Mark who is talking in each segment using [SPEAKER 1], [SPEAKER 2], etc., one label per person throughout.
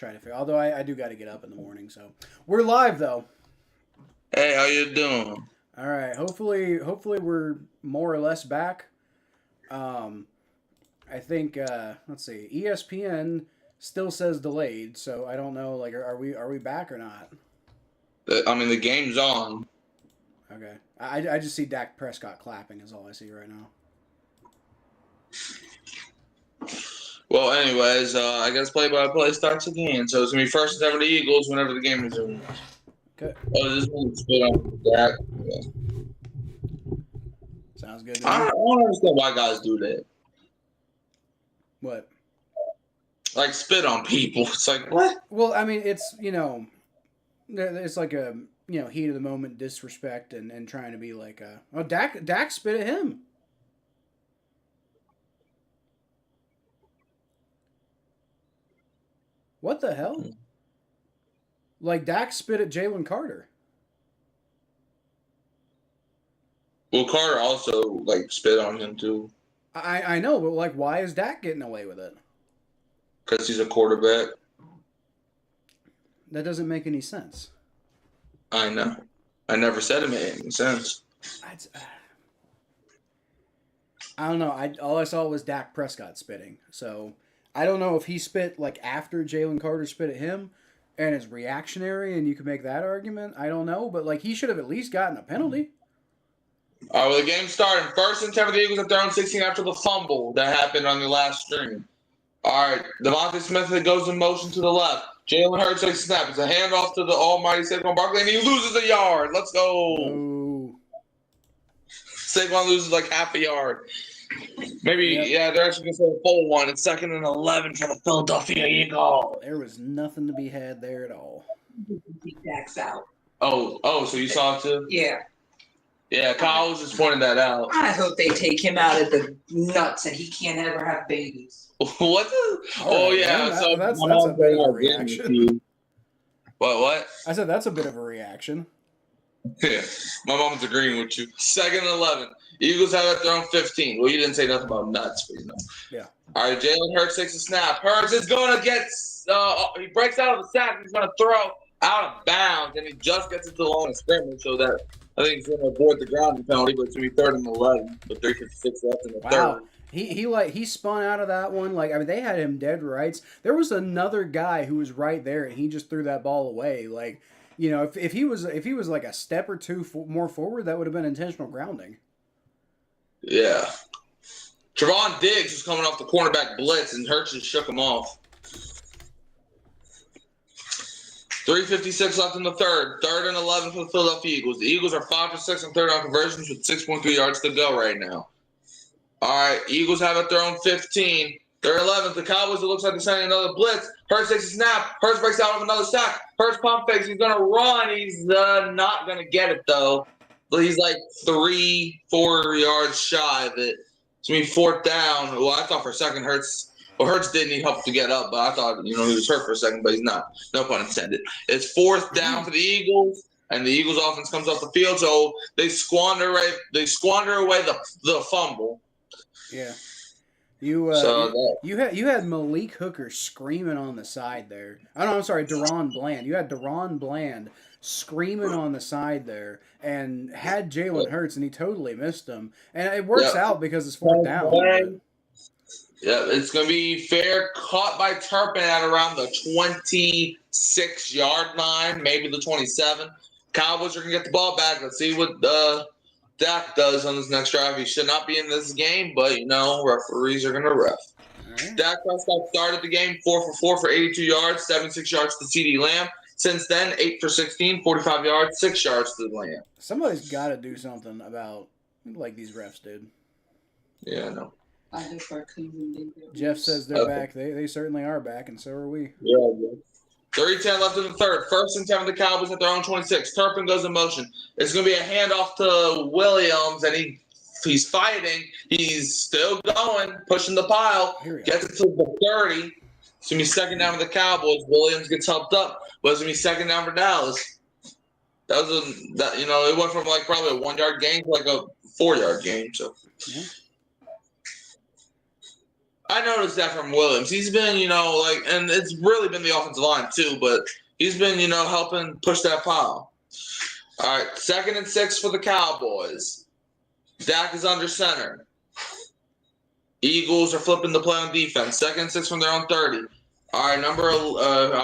[SPEAKER 1] try to figure. Although I do got to get up in the morning, so we're live though.
[SPEAKER 2] Hey, how you doing?
[SPEAKER 1] All right. Hopefully we're more or less back. I think let's see. ESPN still says delayed, so I don't know. Like, are we back or not?
[SPEAKER 2] I mean, the game's on.
[SPEAKER 1] Okay. I just see Dak Prescott clapping is all I see right now.
[SPEAKER 2] Well, anyways, I guess play-by-play starts again. So it's gonna be first and 10 for the Eagles whenever the game resumes.
[SPEAKER 1] Okay.
[SPEAKER 2] Oh, this one spit on Dak. Yeah.
[SPEAKER 1] Sounds good to
[SPEAKER 2] I
[SPEAKER 1] me.
[SPEAKER 2] don't understand why guys do that.
[SPEAKER 1] What?
[SPEAKER 2] Like spit on people. It's like what?
[SPEAKER 1] Well, I mean, it's it's like a heat of the moment disrespect and trying to be like Dak spit at him. What the hell? Like Dak spit at Jalen Carter.
[SPEAKER 2] Well, Carter also like spit on him too
[SPEAKER 1] I know, but like, why is Dak getting away with it?
[SPEAKER 2] because he's a quarterback.
[SPEAKER 1] That doesn't make any sense.
[SPEAKER 2] I know. I never said it made any sense.
[SPEAKER 1] I don't know. All I saw was Dak Prescott spitting. So I don't know if he spit like after Jalen Carter spit at him and is reactionary, and you can make that argument. I don't know, but like he should have at least gotten a penalty.
[SPEAKER 2] All right, well, the game started. First and 10 for the Eagles at their own 16 after the fumble that happened on the last stream. All right, Devontae Smith goes in motion to the left. Jalen Hurts takes a snap. It's a handoff to the almighty Saquon Barkley, and he loses a yard. Let's go.
[SPEAKER 1] Ooh.
[SPEAKER 2] Saquon loses like half a yard. Maybe, yeah, they're actually going to say a full one. It's 2nd and 11 for the Philadelphia Eagles.
[SPEAKER 1] There was nothing to be had there at all.
[SPEAKER 3] Dak's out.
[SPEAKER 2] Oh, so you saw it too?
[SPEAKER 3] Yeah.
[SPEAKER 2] Yeah, Kyle was just pointing that out.
[SPEAKER 3] I hope they take him out of the nuts and he can't ever have babies.
[SPEAKER 2] What the?
[SPEAKER 1] Right,
[SPEAKER 2] yeah.
[SPEAKER 1] man,
[SPEAKER 2] So
[SPEAKER 1] that's a bit of a reaction.
[SPEAKER 2] What?
[SPEAKER 1] I said that's a bit of a reaction.
[SPEAKER 2] Yeah, my mom's agreeing with you. 2nd and 11. Eagles have it their own 15. Well, you didn't say nothing about nuts, but
[SPEAKER 1] Yeah.
[SPEAKER 2] All right, Jalen Hurts takes a snap. Hurts is going to get he breaks out of the sack. He's going to throw out of bounds, and he just gets into the line of scrimmage, so that I think he's going to avoid the grounding penalty, but it's going to be 3rd and 11 with 3:56 left in the third.
[SPEAKER 1] He spun out of that one. Like, I mean, they had him dead rights. There was another guy who was right there, and he just threw that ball away. Like, if he was like a step or two more forward, that would have been intentional grounding.
[SPEAKER 2] Yeah. Trevon Diggs was coming off the cornerback blitz, and Hurts just shook him off. 3:56 left in the third. 3rd and 11 for the Philadelphia Eagles. The Eagles are 5 for 6 on 3rd down conversions with 6.3 yards to go right now. All right, Eagles have it their own 15. They're 11th. The Cowboys, it looks like they're sending another blitz. Hurts takes a snap. Hurts breaks out of another sack. Hurts pump fakes. He's going to run. He's not going to get it, though. But he's like 3-4 yards shy of it. It's going to be 4th down. Well, I thought for a second Hurts did need help to get up, but I thought, he was hurt for a second, but he's not. No pun intended. It's 4th down for the Eagles, and the Eagles offense comes off the field, so they squander away the fumble.
[SPEAKER 1] Yeah. You had Malik Hooker screaming on the side there. Oh, no, I'm sorry, Deron Bland. You had Deron Bland screaming on the side there and had Jalen Hurts, and he totally missed him. And it works out because it's 4th down.
[SPEAKER 2] Yeah, it's going to be fair. Caught by Turpin at around the 26-yard line, maybe the 27. Cowboys are going to get the ball back. Let's see what Dak does on this next drive. He should not be in this game, but, referees are going to ref. Right. Dak Prescott started the game 4 for 4 for 82 yards, 76 yards to CeeDee Lamb. Since then, 8 for 16, 45 yards, 6 yards to the Lamb.
[SPEAKER 1] Somebody's got to do something about, these refs, dude.
[SPEAKER 2] Yeah, I know.
[SPEAKER 1] Jeff says they're back. They certainly are back, and so are we.
[SPEAKER 2] Yeah. 3:10 left in the third. 1st and 10 for the Cowboys at their own 26. Turpin goes in motion. It's going to be a handoff to Williams, and he's fighting. He's still going, pushing the pile. Gets it to the 30. It's going to be 2nd down for the Cowboys. Williams gets helped up, but it's going to be 2nd down for Dallas. It went from probably a 1-yard gain to a 4-yard gain. So.
[SPEAKER 1] Yeah.
[SPEAKER 2] I noticed that from Williams. He's been, and it's really been the offensive line too, but he's been, helping push that pile. All right, 2nd and 6 for the Cowboys. Dak is under center. Eagles are flipping the play on defense. 2nd and 6 from their own 30. All right, I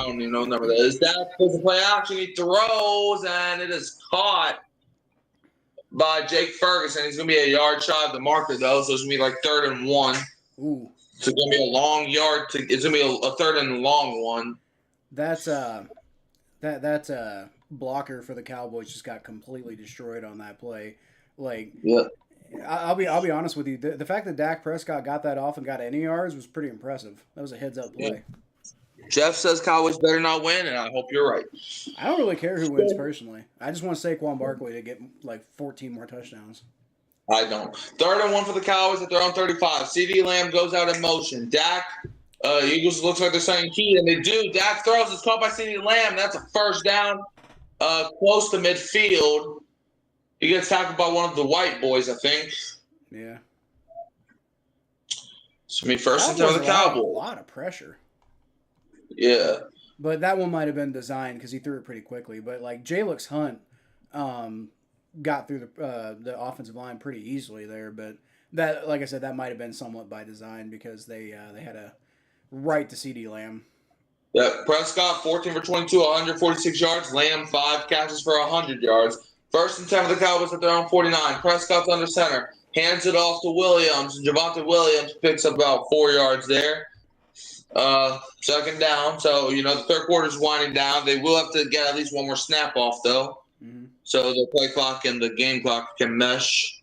[SPEAKER 2] don't even know what number that is. Dak plays the play action. He throws, and it is caught by Jake Ferguson. He's going to be a yard shy of the marker, though, so it's going to be like 3rd and 1.
[SPEAKER 1] Ooh.
[SPEAKER 2] So it's going to be a long yard. It's going to be a 3rd and long one.
[SPEAKER 1] That's blocker for the Cowboys just got completely destroyed on that play. Like,
[SPEAKER 2] yeah.
[SPEAKER 1] I'll be honest with you. The fact that Dak Prescott got that off and got any yards was pretty impressive. That was a heads-up play.
[SPEAKER 2] Yeah. Jeff says Cowboys better not win, and I hope you're right.
[SPEAKER 1] I don't really care who wins personally. I just want Saquon Barkley to get like 14 more touchdowns.
[SPEAKER 2] I don't. 3rd and 1 for the Cowboys at their own 35. CeeDee Lamb goes out in motion. Dak, Eagles looks like they're saying key, and they do. Dak throws. It's caught by CeeDee Lamb. That's a 1st down, close to midfield. He gets tackled by one of the white boys, I think.
[SPEAKER 1] Yeah.
[SPEAKER 2] So, 1st and 10 for the Cowboys.
[SPEAKER 1] A lot of pressure.
[SPEAKER 2] Yeah.
[SPEAKER 1] But that one might have been designed because he threw it pretty quickly. But, like, Jalix Hunt got through the offensive line pretty easily there. But, that, like I said, that might have been somewhat by design because they had a right to CeeDee Lamb.
[SPEAKER 2] Yeah, Prescott, 14 for 22, 146 yards. Lamb, 5 catches for 100 yards. 1st and 10 for the Cowboys at their own 49. Prescott's under center. Hands it off to Williams. Javonte Williams picks up about 4 yards there. 2nd down. So, the 3rd quarter's winding down. They will have to get at least one more snap off, though. Mm-hmm. So the play clock and the game clock can mesh.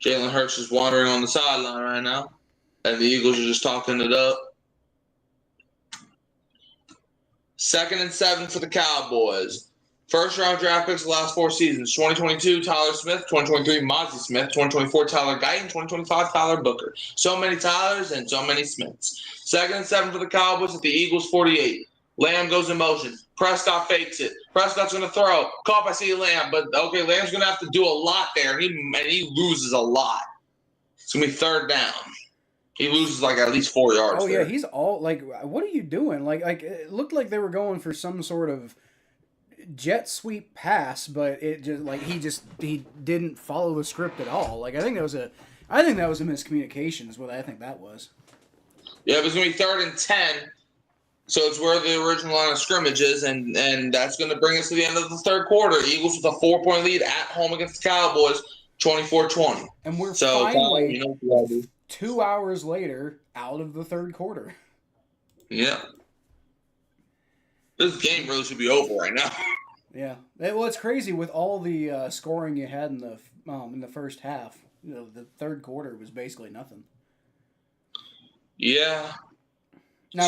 [SPEAKER 2] Jalen Hurts is wandering on the sideline right now. And the Eagles are just talking it up. 2nd and 7 for the Cowboys. 1st round draft picks the last 4 seasons. 2022, Tyler Smith. 2023, Mozzie Smith. 2024, Tyler Guyton. 2025, Tyler Booker. So many Tylers and so many Smiths. 2nd and 7 for the Cowboys at the Eagles 48. Lamb goes in motion. Prescott fakes it. Prescott's going to throw. Caught by CeeDee Lamb. But, okay, Lamb's going to have to do a lot there. And he loses a lot. It's going to be 3rd down. He loses like at least 4 yards.
[SPEAKER 1] Oh, yeah, he's all like, what are you doing? Like it looked like they were going for some sort of jet sweep pass, but it just like he didn't follow the script at all. Like I think that was a miscommunication is what I think that was.
[SPEAKER 2] Yeah, it was gonna be 3rd and 10, so it's where the original line of scrimmage is, and that's gonna bring us to the end of the 3rd quarter. Eagles with a 4-point lead at home against the Cowboys, 24-20.
[SPEAKER 1] And we're finally 2 hours later out of the 3rd quarter.
[SPEAKER 2] Yeah. This game really should be over right now.
[SPEAKER 1] Yeah. Well, it's crazy with all the scoring you had in the first half. The 3rd quarter was basically nothing.
[SPEAKER 2] Yeah.
[SPEAKER 1] Now,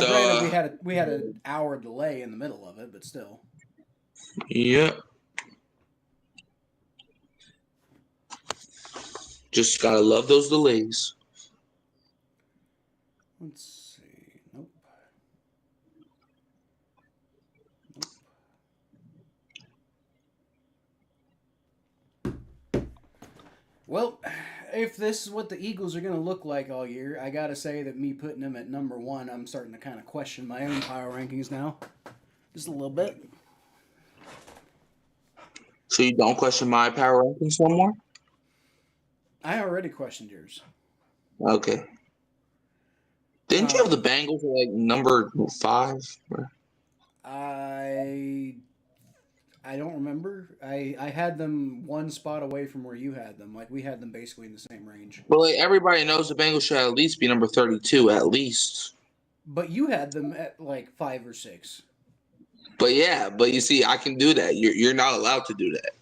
[SPEAKER 1] granted, we had an hour delay in the middle of it, but still.
[SPEAKER 2] Yeah. Just gotta love those delays.
[SPEAKER 1] Let's see. Nope. Well, if this is what the Eagles are going to look like all year, I got to say that me putting them at number 1, I'm starting to kind of question my own power rankings now. Just a little bit.
[SPEAKER 2] So you don't question my power rankings no more?
[SPEAKER 1] I already questioned yours.
[SPEAKER 2] Okay. Didn't you have the Bengals at like number 5?
[SPEAKER 1] I don't remember. I had them one spot away from where you had them. Like we had them basically in the same range.
[SPEAKER 2] Well, like everybody knows the Bengals should at least be number 32, at least.
[SPEAKER 1] But you had them at like 5 or 6.
[SPEAKER 2] But you see, I can do that. You're not allowed to do that.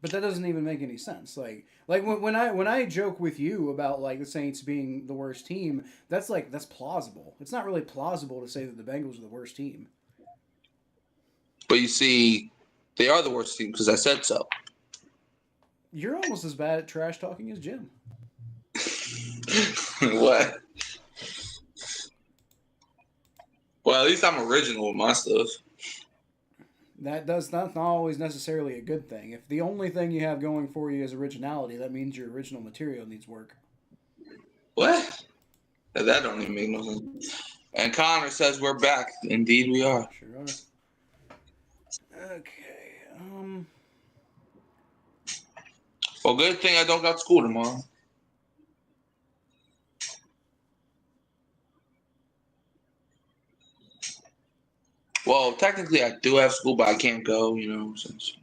[SPEAKER 1] But that doesn't even make any sense. Like when I joke with you about like the Saints being the worst team, that's plausible. It's not really plausible to say that the Bengals are the worst team.
[SPEAKER 2] But you see, they are the worst team because I said so.
[SPEAKER 1] You're almost as bad at trash talking as Jim.
[SPEAKER 2] What? Well, at least I'm original with my stuff.
[SPEAKER 1] That's not always necessarily a good thing. If the only thing you have going for you is originality, that means your original material needs work.
[SPEAKER 2] What? That don't even make no sense. And Connor says we're back. Indeed, we are.
[SPEAKER 1] Sure are. Okay.
[SPEAKER 2] Well, good thing I don't got school tomorrow. Well, technically I do have school, but I can't go, since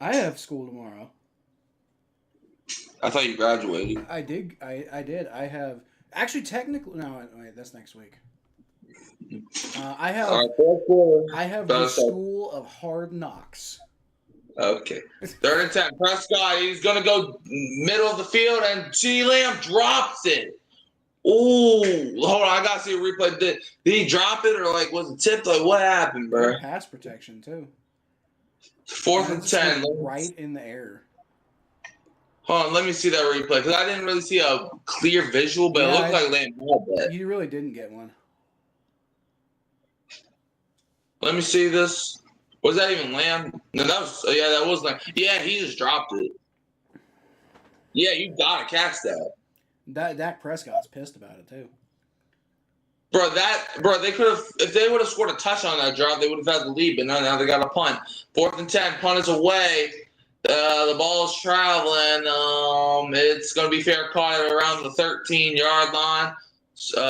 [SPEAKER 1] I have school tomorrow.
[SPEAKER 2] I thought you graduated.
[SPEAKER 1] I did. I did. I have actually technically. No, wait. That's next week. I have.
[SPEAKER 2] All right,
[SPEAKER 1] I have the School of Hard Knocks.
[SPEAKER 2] Okay. 3rd and 10. Prescott, he's gonna go middle of the field, and CeeDee Lamb drops it. Ooh, hold on, I gotta see a replay. Did he drop it or was it tipped? What happened, bro?
[SPEAKER 1] Good pass protection too.
[SPEAKER 2] 4th and 10.
[SPEAKER 1] Right in the air.
[SPEAKER 2] Hold on, let me see that replay because I didn't really see a clear visual, but it looked like Lamb had that.
[SPEAKER 1] You really didn't get one.
[SPEAKER 2] Let me see this. Was that even Lamb? No, that was Lamb. Yeah, he just dropped it. Yeah, you gotta catch that.
[SPEAKER 1] Dak Prescott's pissed about it too.
[SPEAKER 2] Bro, they could have, if they would have scored a touchdown on that drive, they would have had the lead, but no, now they got a punt. 4th and 10, punt is away. The ball is traveling. It's going to be fair caught at around the 13-yard line.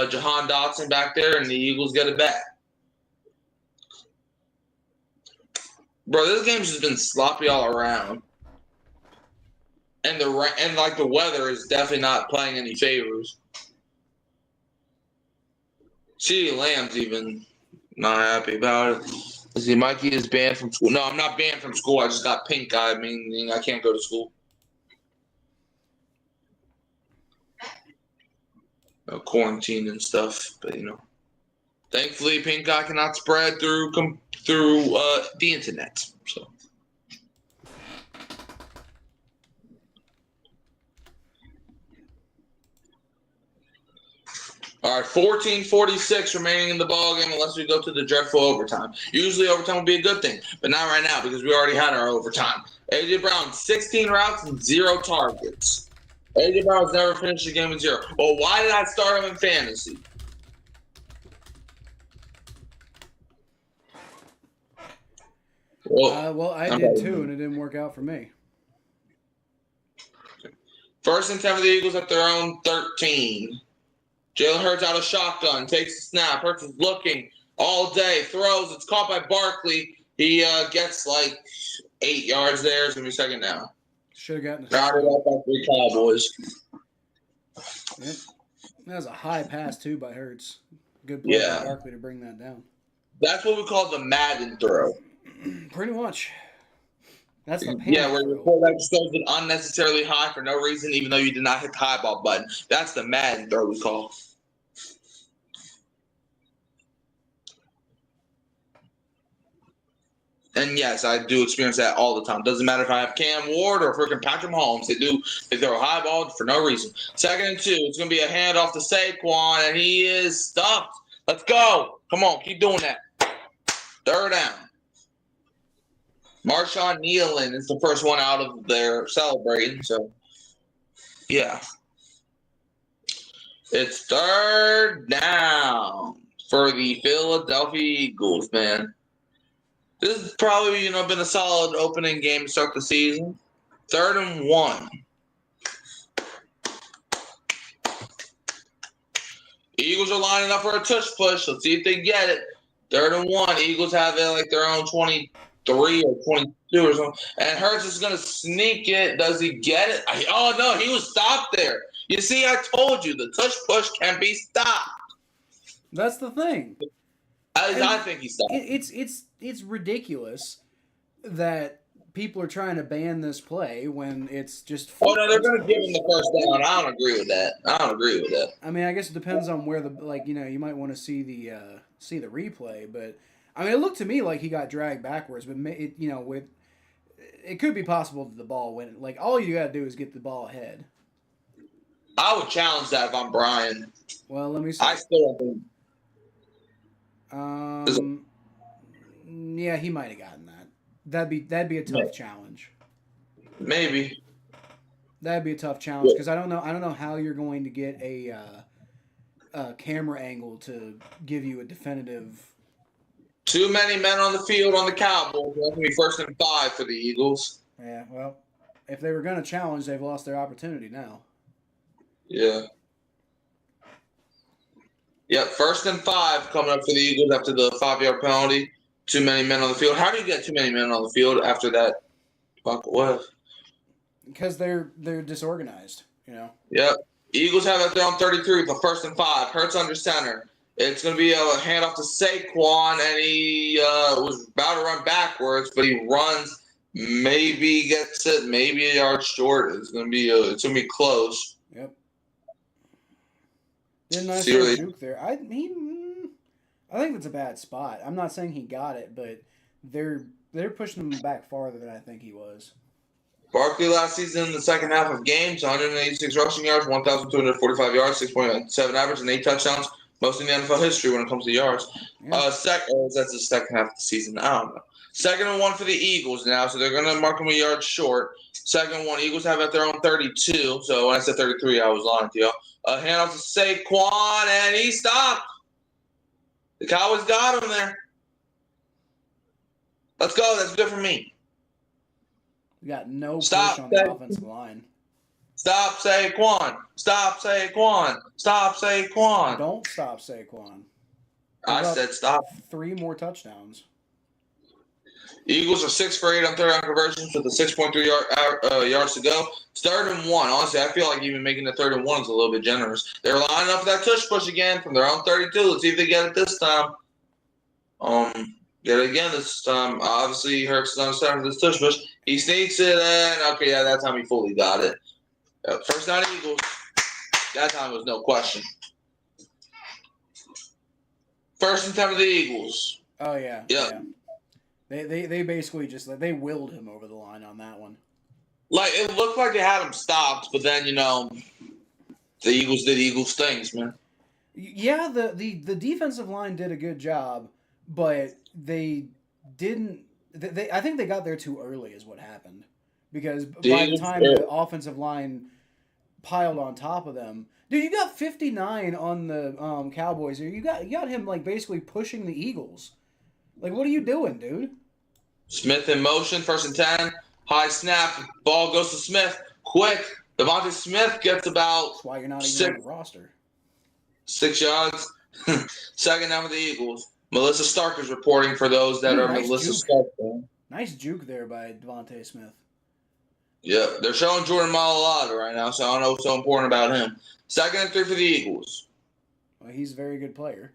[SPEAKER 2] Jahan Dotson back there, and the Eagles get it back. Bro, this game's just been sloppy all around. And the weather is definitely not playing any favors. CeeDee Lamb's even not happy about it. See, Mikey is banned from school. No, I'm not banned from school. I just got pink eye, meaning I can't go to school. No quarantine and stuff, but thankfully, pink eye cannot spread through the internet. So. All right, 14:46 remaining in the ballgame unless we go to the dreadful overtime. Usually overtime would be a good thing, but not right now because we already had our overtime. A.J. Brown, 16 routes and 0 targets. A.J. Brown's never finished a game with 0. Well, why did I start him in fantasy?
[SPEAKER 1] Well, I did too, and it didn't work out for me.
[SPEAKER 2] 1st and 10 for the Eagles at their own 13. Jalen Hurts out of shotgun, takes the snap. Hurts is looking all day, throws. It's caught by Barkley. He gets 8 yards there. It's going to be 2nd down.
[SPEAKER 1] Should have gotten
[SPEAKER 2] routed up by 3 Cowboys.
[SPEAKER 1] Yep. That was a high pass, too, by Hurts. Good play by Barkley to bring that down.
[SPEAKER 2] That's what we call the Madden throw.
[SPEAKER 1] Pretty much. That's the
[SPEAKER 2] where your quarterback just throws it unnecessarily high for no reason, even though you did not hit the high ball button. That's the Madden throw we call. And yes, I do experience that all the time. Doesn't matter if I have Cam Ward or freaking Patrick Mahomes. They throw a high ball for no reason. 2nd and 2. It's going to be a handoff to Saquon, and he is stuffed. Let's go. Come on, keep doing that. 3rd down. Marshawn Nealon is the first one out of there celebrating. So, yeah. It's 3rd down for the Philadelphia Eagles, man. This has probably, been a solid opening game to start the season. 3rd and 1. Eagles are lining up for a tush push. Let's see if they get it. 3rd and 1. Eagles have it their own 23 or 22 or something. And Hurts is going to sneak it. Does he get it? Oh, no, he was stopped there. You see, I told you, the tush push can be stopped.
[SPEAKER 1] That's the thing.
[SPEAKER 2] I think he stopped.
[SPEAKER 1] It's ridiculous that people are trying to ban this play when it's just.
[SPEAKER 2] Oh no, they're going to give him the 1st down. I don't agree with that.
[SPEAKER 1] I mean, I guess it depends on where you might want to see the replay, but I mean, it looked to me like he got dragged backwards, but it could be possible that the ball went. All you got to do is get the ball ahead.
[SPEAKER 2] I would challenge that if I'm Brian.
[SPEAKER 1] Well, let me see.
[SPEAKER 2] I still don't think.
[SPEAKER 1] Yeah, he might have gotten that. That'd be a tough challenge.
[SPEAKER 2] Maybe.
[SPEAKER 1] That'd be a tough challenge because I don't know how you're going to get a camera angle to give you a definitive.
[SPEAKER 2] Too many men on the field on the Cowboys. That's going to be 1st and 5 for the Eagles.
[SPEAKER 1] Yeah, well, if they were going to challenge, they've lost their opportunity now.
[SPEAKER 2] Yeah. Yep, 1st and 5 coming up for the Eagles after the 5-yard penalty. Too many men on the field. How do you get too many men on the field after that? What?
[SPEAKER 1] Because they're disorganized, you know.
[SPEAKER 2] Yep. Eagles have it their own 33 with the 1st and 5. Hurts under center. It's going to be a handoff to Saquon, and he was about to run backwards, but he runs, maybe gets it, maybe a yard short. It's going to be close.
[SPEAKER 1] Yep. Did a nice little juke there. I think that's a bad spot. I'm not saying he got it, but they're pushing him back farther than I think he was.
[SPEAKER 2] Barkley last season in the second half of games, 186 rushing yards, 1,245 yards, 6.7 average, and 8 touchdowns. Most in the NFL history when it comes to yards.
[SPEAKER 1] Yeah.
[SPEAKER 2] That's the second half of the season. I don't know. 2nd and 1 for the Eagles now, so they're going to mark them a yard short. 2nd and 1. Eagles have at their own 32. So when I said 33, I was lying to y'all. Handoff to Saquon, and he stopped. The Cowboys got him there. Let's go. That's good for me.
[SPEAKER 1] We got no push on the offensive line.
[SPEAKER 2] Stop Saquon. Stop Saquon. Stop Saquon.
[SPEAKER 1] Don't stop Saquon.
[SPEAKER 2] I said stop.
[SPEAKER 1] 3 more touchdowns.
[SPEAKER 2] Eagles are 6 for 8 on 3rd down conversions with a 6.3 yards to go. It's 3rd and 1. Honestly, I feel like even making the 3rd and 1 is a little bit generous. They're lining up for that tush push again from their own 32. Let's see if they get it this time. Get it again this time. Obviously, Hurts is on the center for this tush push. He sneaks it in. Okay, yeah, that time he fully got it. 1st down Eagles. That time was no question. 1st and 10 for the Eagles.
[SPEAKER 1] Oh yeah.
[SPEAKER 2] Yep.
[SPEAKER 1] Yeah. They basically just they willed him over the line on that one.
[SPEAKER 2] Like it looked like they had him stopped, but then the Eagles did Eagles things, man.
[SPEAKER 1] Yeah, the defensive line did a good job, but they didn't. I think they got there too early, is what happened. Because by the time the offensive line piled on top of them, dude, you got 59 on the Cowboys here. You got him like basically pushing the Eagles. Like, what are you doing, dude?
[SPEAKER 2] Smith in motion, 1st and 10. High snap, ball goes to Smith. Quick, Devontae Smith gets about.
[SPEAKER 1] That's why you're not even on the roster.
[SPEAKER 2] 6 yards. 2nd down for the Eagles. Melissa Stark is reporting for those that are nice Melissa Stark.
[SPEAKER 1] Nice juke there by Devontae Smith.
[SPEAKER 2] Yeah, they're showing Jordan Mailata right now, so I don't know what's so important about him. 2nd and 3 for the Eagles.
[SPEAKER 1] Well, he's a very good player.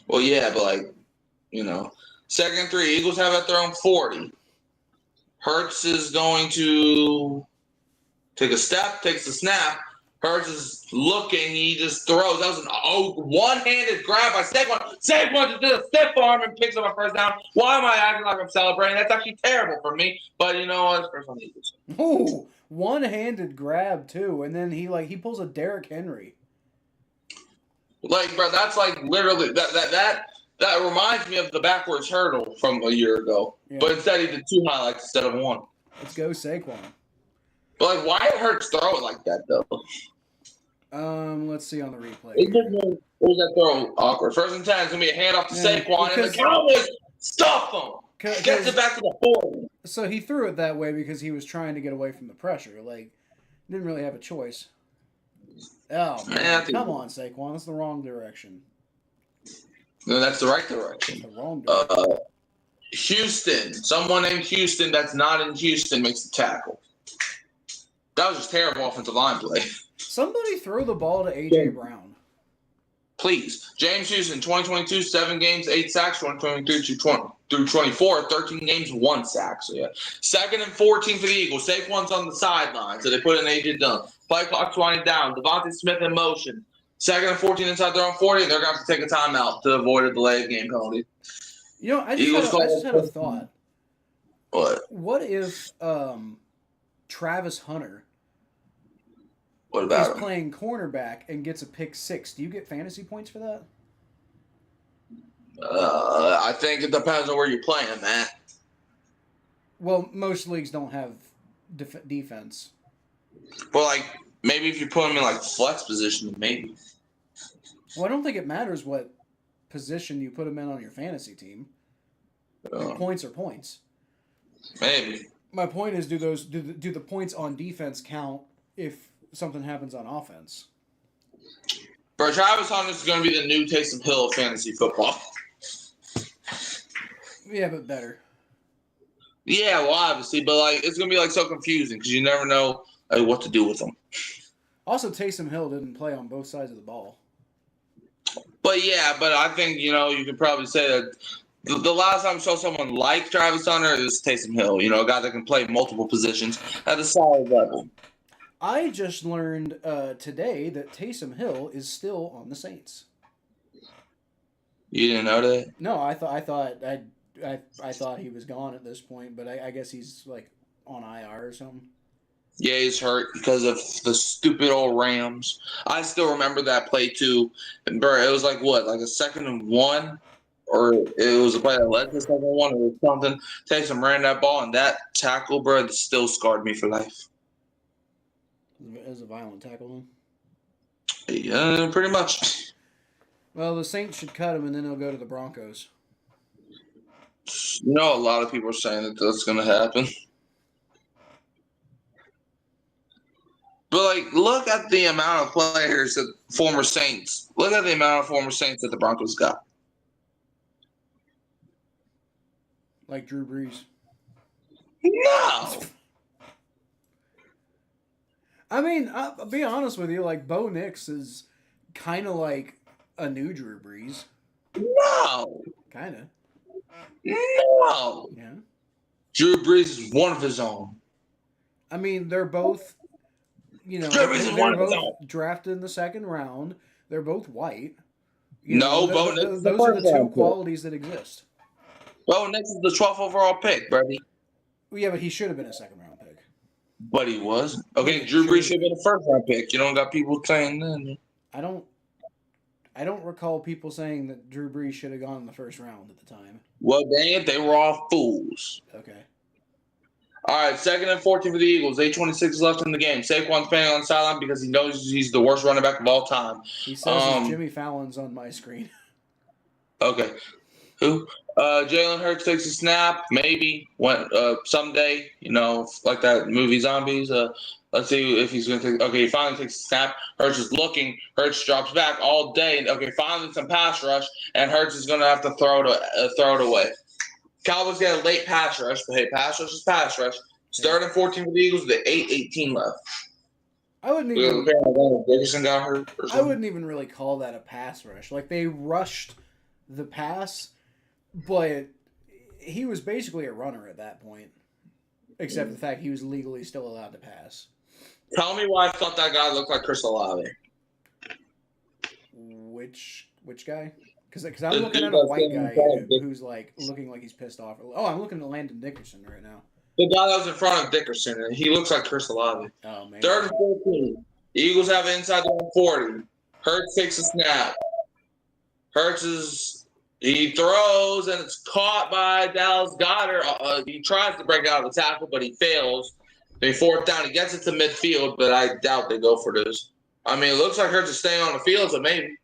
[SPEAKER 2] Well, yeah, but 2nd and 3. Eagles have at their own 40. Hurts is going to take a step, takes a snap. Hurts is looking. He just throws. That was an one-handed grab by Saquon. Saquon just did a stiff arm and picks up a 1st down. Why am I acting like I'm celebrating? That's actually terrible for me. But you know what? It's first on the Eagles.
[SPEAKER 1] Ooh, one-handed grab too, and then he pulls a Derrick Henry.
[SPEAKER 2] Bro, that's literally that reminds me of the backwards hurdle from a year ago. Yeah. But instead he did 2 highlights instead of 1.
[SPEAKER 1] Let's go Saquon.
[SPEAKER 2] But why did Hurts throw it like that though?
[SPEAKER 1] Let's see on the replay.
[SPEAKER 2] What was that throw awkward? 1st and 10 is gonna be a handoff to Saquon, and the Cowboys stuff him. Gets it back to the 40.
[SPEAKER 1] So he threw it that way because he was trying to get away from the pressure. Didn't really have a choice. Oh man, come on, Saquon. That's the wrong direction.
[SPEAKER 2] No, that's the right direction.
[SPEAKER 1] That's the wrong direction.
[SPEAKER 2] Houston. Someone named Houston that's not in Houston makes the tackle. That was just terrible offensive line play.
[SPEAKER 1] Somebody throw the ball to A.J. Brown.
[SPEAKER 2] Please. James Houston, 2022, 7 games, 8 sacks. 2023 through 24, 13 games, 1 sack. So, yeah. 2nd and 14 for the Eagles. Saquon's on the sideline, so they put in A.J. Dunn. Play clock's winding down. Devontae Smith in motion. 2nd and 14 inside their own 40, and they're going to have to take a timeout to avoid a delayed game penalty.
[SPEAKER 1] I just had a thought.
[SPEAKER 2] What?
[SPEAKER 1] What if Travis Hunter
[SPEAKER 2] is
[SPEAKER 1] playing cornerback and gets a pick 6? Do you get fantasy points for that?
[SPEAKER 2] I think it depends on where you're playing, Matt.
[SPEAKER 1] Well, most leagues don't have defense.
[SPEAKER 2] But like maybe if you put him in like flex position, maybe.
[SPEAKER 1] Well, I don't think it matters what position you put him in on your fantasy team. Points are points.
[SPEAKER 2] Maybe.
[SPEAKER 1] My point is, do the points on defense count if something happens on offense?
[SPEAKER 2] Bro, Travis Hunter's is going to be the new Taysom Hill of fantasy football.
[SPEAKER 1] Yeah, but better.
[SPEAKER 2] Yeah, well, obviously, but like it's going to be like so confusing because you never know what to do with them.
[SPEAKER 1] Also, Taysom Hill didn't play on both sides of the ball.
[SPEAKER 2] But yeah, but I think you can probably say that the last time I saw someone like Travis Hunter is Taysom Hill. A guy that can play multiple positions at a solid level.
[SPEAKER 1] I just learned today that Taysom Hill is still on the Saints.
[SPEAKER 2] You didn't know that?
[SPEAKER 1] No, I thought he was gone at this point, but I guess he's like on IR or something.
[SPEAKER 2] Yeah, he's hurt because of the stupid old Rams. I still remember that play too. And bro, it was like what, like a 2nd and 1, or it was a play that led to 2nd and 1 or something. Taysom ran that ball, and that tackle, bro, still scarred me for life.
[SPEAKER 1] It was a violent tackle.
[SPEAKER 2] Yeah, pretty much.
[SPEAKER 1] Well, the Saints should cut him, and then he'll go to the Broncos.
[SPEAKER 2] A lot of people are saying that that's going to happen. But, like, look at the amount of players that former Saints. Look at the amount of former Saints that the Broncos got.
[SPEAKER 1] Like Drew Brees.
[SPEAKER 2] No.
[SPEAKER 1] I mean, I'll be honest with you. Like, Bo Nix is kind of like a new Drew Brees.
[SPEAKER 2] No.
[SPEAKER 1] Kind of.
[SPEAKER 2] No.
[SPEAKER 1] Yeah.
[SPEAKER 2] Drew Brees is one of his own.
[SPEAKER 1] I mean, they're both,
[SPEAKER 2] Drew Brees is one of his own.
[SPEAKER 1] Drafted in the 2nd round. They're both white.
[SPEAKER 2] Bo Nix is
[SPEAKER 1] those are the two qualities that exist.
[SPEAKER 2] Bo Nix is the 12th overall pick, buddy.
[SPEAKER 1] Well, yeah, but he should have been a 2nd round pick.
[SPEAKER 2] But he wasn't. Okay, Drew Brees should have been a 1st round pick. You don't got people saying that.
[SPEAKER 1] I don't recall people saying that Drew Brees should have gone in the 1st round at the time.
[SPEAKER 2] Well, dang it, they were all fools.
[SPEAKER 1] Okay.
[SPEAKER 2] All right, 2nd and 14 for the Eagles. 8:26 left in the game. Saquon's playing on the sideline because he knows he's the worst running back of all time.
[SPEAKER 1] He says Jimmy Fallon's on my screen.
[SPEAKER 2] Okay. Who? Jalen Hurts takes a snap. Maybe someday. Like that movie Zombies. Let's see if he's going to take. Okay, he finally takes a snap. Hurts is looking. Hurts drops back all day. And okay, finally some pass rush, and Hurts is going to have to throw it away. Cowboys get a late pass rush, but hey, pass rush is pass rush. It's 3rd and 14 for the Eagles with 8:18 left.
[SPEAKER 1] I wouldn't even.
[SPEAKER 2] Dickerson got hurt.
[SPEAKER 1] I wouldn't even really call that a pass rush. Like, they rushed the pass, but he was basically a runner at that point, except the fact he was legally still allowed to pass.
[SPEAKER 2] Tell me why I thought that guy looked like Chris Olave.
[SPEAKER 1] Which guy? Because I'm looking at a white guy who's like looking like he's pissed off. Oh, I'm looking at Landon Dickerson right now.
[SPEAKER 2] The guy that was in front of Dickerson, and he looks like Chris Olave.
[SPEAKER 1] Oh, man.
[SPEAKER 2] 3rd and 14. The Eagles have it inside the 40. Hurts takes a snap. He throws, and it's caught by Dallas Goedert. He tries to break out of the tackle, but he fails. They 4th down. He gets it to midfield, but I doubt they go for this. I mean, it looks like Hurts is staying on the field, so maybe.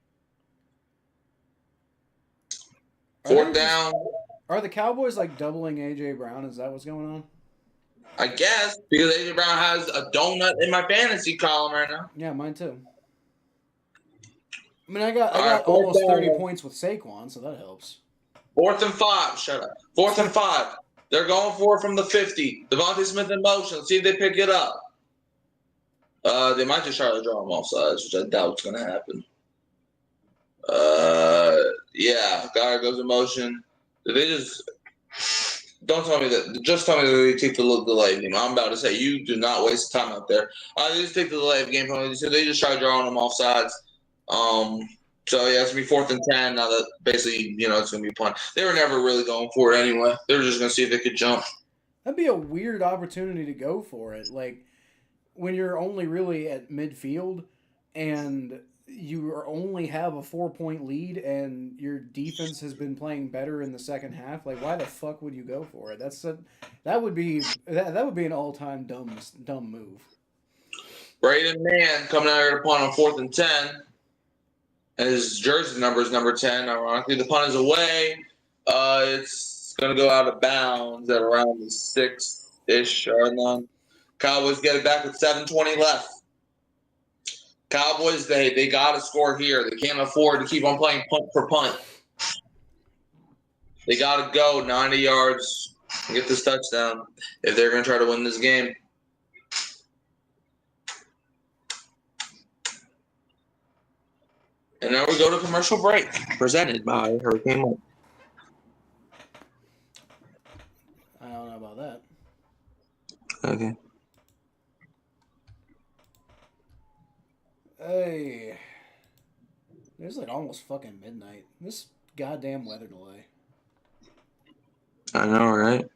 [SPEAKER 2] 4th down.
[SPEAKER 1] Are the Cowboys like doubling A.J. Brown? Is that what's going on?
[SPEAKER 2] I guess, because A.J. Brown has a donut in my fantasy column right now.
[SPEAKER 1] Yeah, mine too. I mean, I got almost 30 points with Saquon, so that helps.
[SPEAKER 2] 4th and 5. Shut up. 4th and 5. They're going for it from the 50. Devontae Smith in motion. Let's see if they pick it up. They might just try to draw him off sides, which I doubt is going to happen. Yeah, guy goes in motion. They just don't tell me that. Just tell me that they take the delay of game. I'm about to say you do not waste time out there. They just take the delay of game penalty. So they just try drawing them off sides. So yeah, it's gonna be 4th and 10. Now that basically it's gonna be a punt. They were never really going for it anyway. They were just gonna see if they could jump.
[SPEAKER 1] That'd be a weird opportunity to go for it. Like when you're only really at midfield and you only have a 4-point lead and your defense has been playing better in the second half. Like, why the fuck would you go for it? That would be an all-time dumb move.
[SPEAKER 2] Braden Mann coming out here to punt on 4th and 10. And his jersey number is number 10. Ironically, the punt is away. It's going to go out of bounds at around the 6-ish yard line. Cowboys get it back with 7:20 left. Cowboys, they got to score here. They can't afford to keep on playing punt for punt. They got to go 90 yards and get this touchdown if they're going to try to win this game. And now we go to commercial break, presented by Hurricane Mike.
[SPEAKER 1] I don't know about that.
[SPEAKER 2] Okay.
[SPEAKER 1] Hey. It's like almost fucking midnight. This goddamn weather delay.
[SPEAKER 2] I know, right?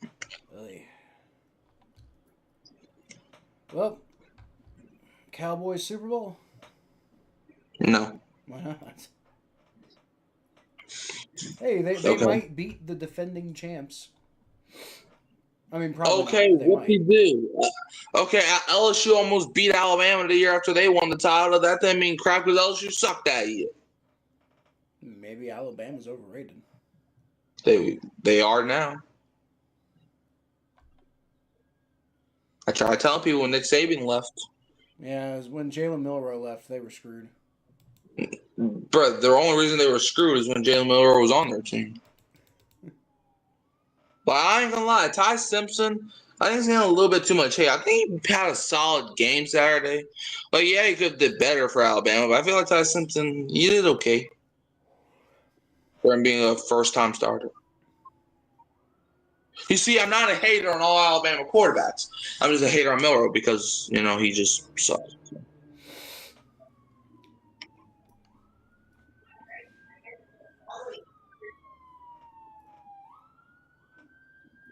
[SPEAKER 1] Hey. Well, Cowboys Super Bowl?
[SPEAKER 2] No.
[SPEAKER 1] Why not? Hey, they might beat the defending champs. I mean, probably
[SPEAKER 2] okay,
[SPEAKER 1] not,
[SPEAKER 2] what he do? Okay, LSU almost beat Alabama the year after they won the title. That didn't mean crap because LSU sucked that year.
[SPEAKER 1] Maybe Alabama's overrated.
[SPEAKER 2] They are now. I try telling people when Nick Saban left.
[SPEAKER 1] Yeah, when Jalen Milroe left, they were screwed.
[SPEAKER 2] Bro, the only reason they were screwed is when Jalen Milroe was on their team. But I ain't gonna lie, Ty Simpson, I think he's getting a little bit too much hate. I think he had a solid game Saturday. Like, yeah, he could have did better for Alabama, but I feel like Ty Simpson, he did okay for him being a first-time starter. You see, I'm not a hater on all Alabama quarterbacks. I'm just a hater on Milroe because, he just sucks.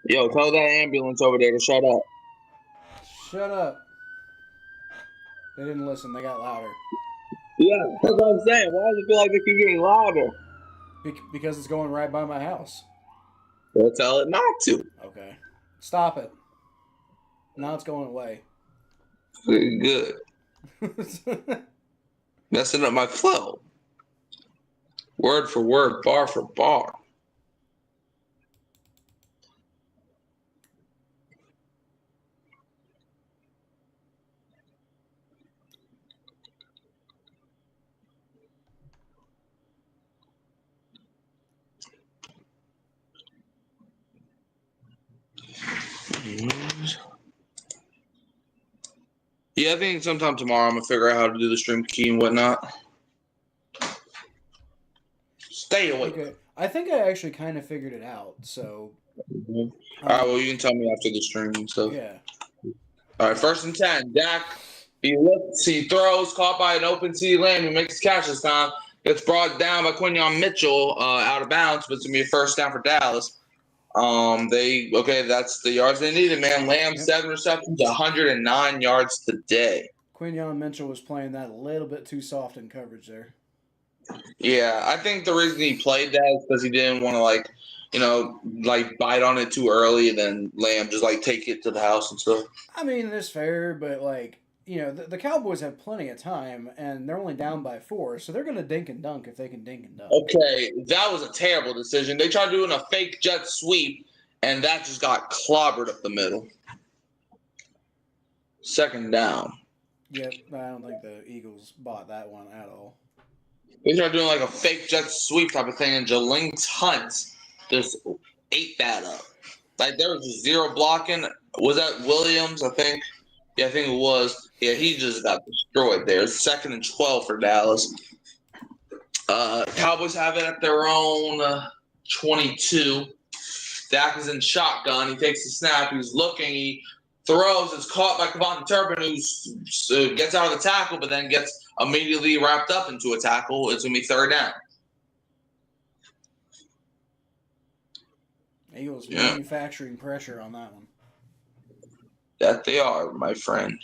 [SPEAKER 2] Yo, tell that ambulance over there to shut up.
[SPEAKER 1] Shut up. They didn't listen. They got louder.
[SPEAKER 2] Yeah, that's what I'm saying. Why does it feel like they keep getting louder?
[SPEAKER 1] Because it's going right by my house.
[SPEAKER 2] Well, tell it not to.
[SPEAKER 1] Okay. Stop it. Now it's going away.
[SPEAKER 2] Pretty good. Messing up my flow. Word for word, bar for bar. Yeah, I think sometime tomorrow I'm gonna figure out how to do the stream key and whatnot. Stay awake.
[SPEAKER 1] Okay. I think I actually kind of figured it out, so...
[SPEAKER 2] All right, well, you can tell me after the stream and stuff.
[SPEAKER 1] Yeah.
[SPEAKER 2] All right, 1st and 10. Dak, he looks, he throws, caught by an open CeeDee Lamb, who makes the catch this time. Gets brought down by Quinyon Mitchell out of bounds, but it's going to be a first down for Dallas. That's the yards they needed, man. Lamb, 7 receptions, 109 yards today.
[SPEAKER 1] Quinyon Mitchell was playing that a little bit too soft in coverage there.
[SPEAKER 2] Yeah, I think the reason he played that is because he didn't want to, bite on it too early and then Lamb just, take it to the house and stuff.
[SPEAKER 1] I mean, it's fair, but, the Cowboys have plenty of time, and they're only down by 4, so they're going to dink and dunk if they can dink and dunk.
[SPEAKER 2] Okay, that was a terrible decision. They tried doing a fake jet sweep, and that just got clobbered up the middle. 2nd down.
[SPEAKER 1] Yep, I don't think the Eagles bought that one at all.
[SPEAKER 2] They tried doing a fake jet sweep type of thing, and Jalinx Hunt just ate that up. There was just zero blocking. Was that Williams, I think? Yeah, I think it was. Yeah, he just got destroyed there. 2nd and 12 for Dallas. Cowboys have it at their own 22. Dak is in shotgun. He takes the snap. He's looking. He throws. It's caught by Kevontae Turpin, who gets out of the tackle, but then gets immediately wrapped up into a tackle. It's going to be 3rd down.
[SPEAKER 1] Eagles manufacturing pressure on that one.
[SPEAKER 2] That they are, my friend.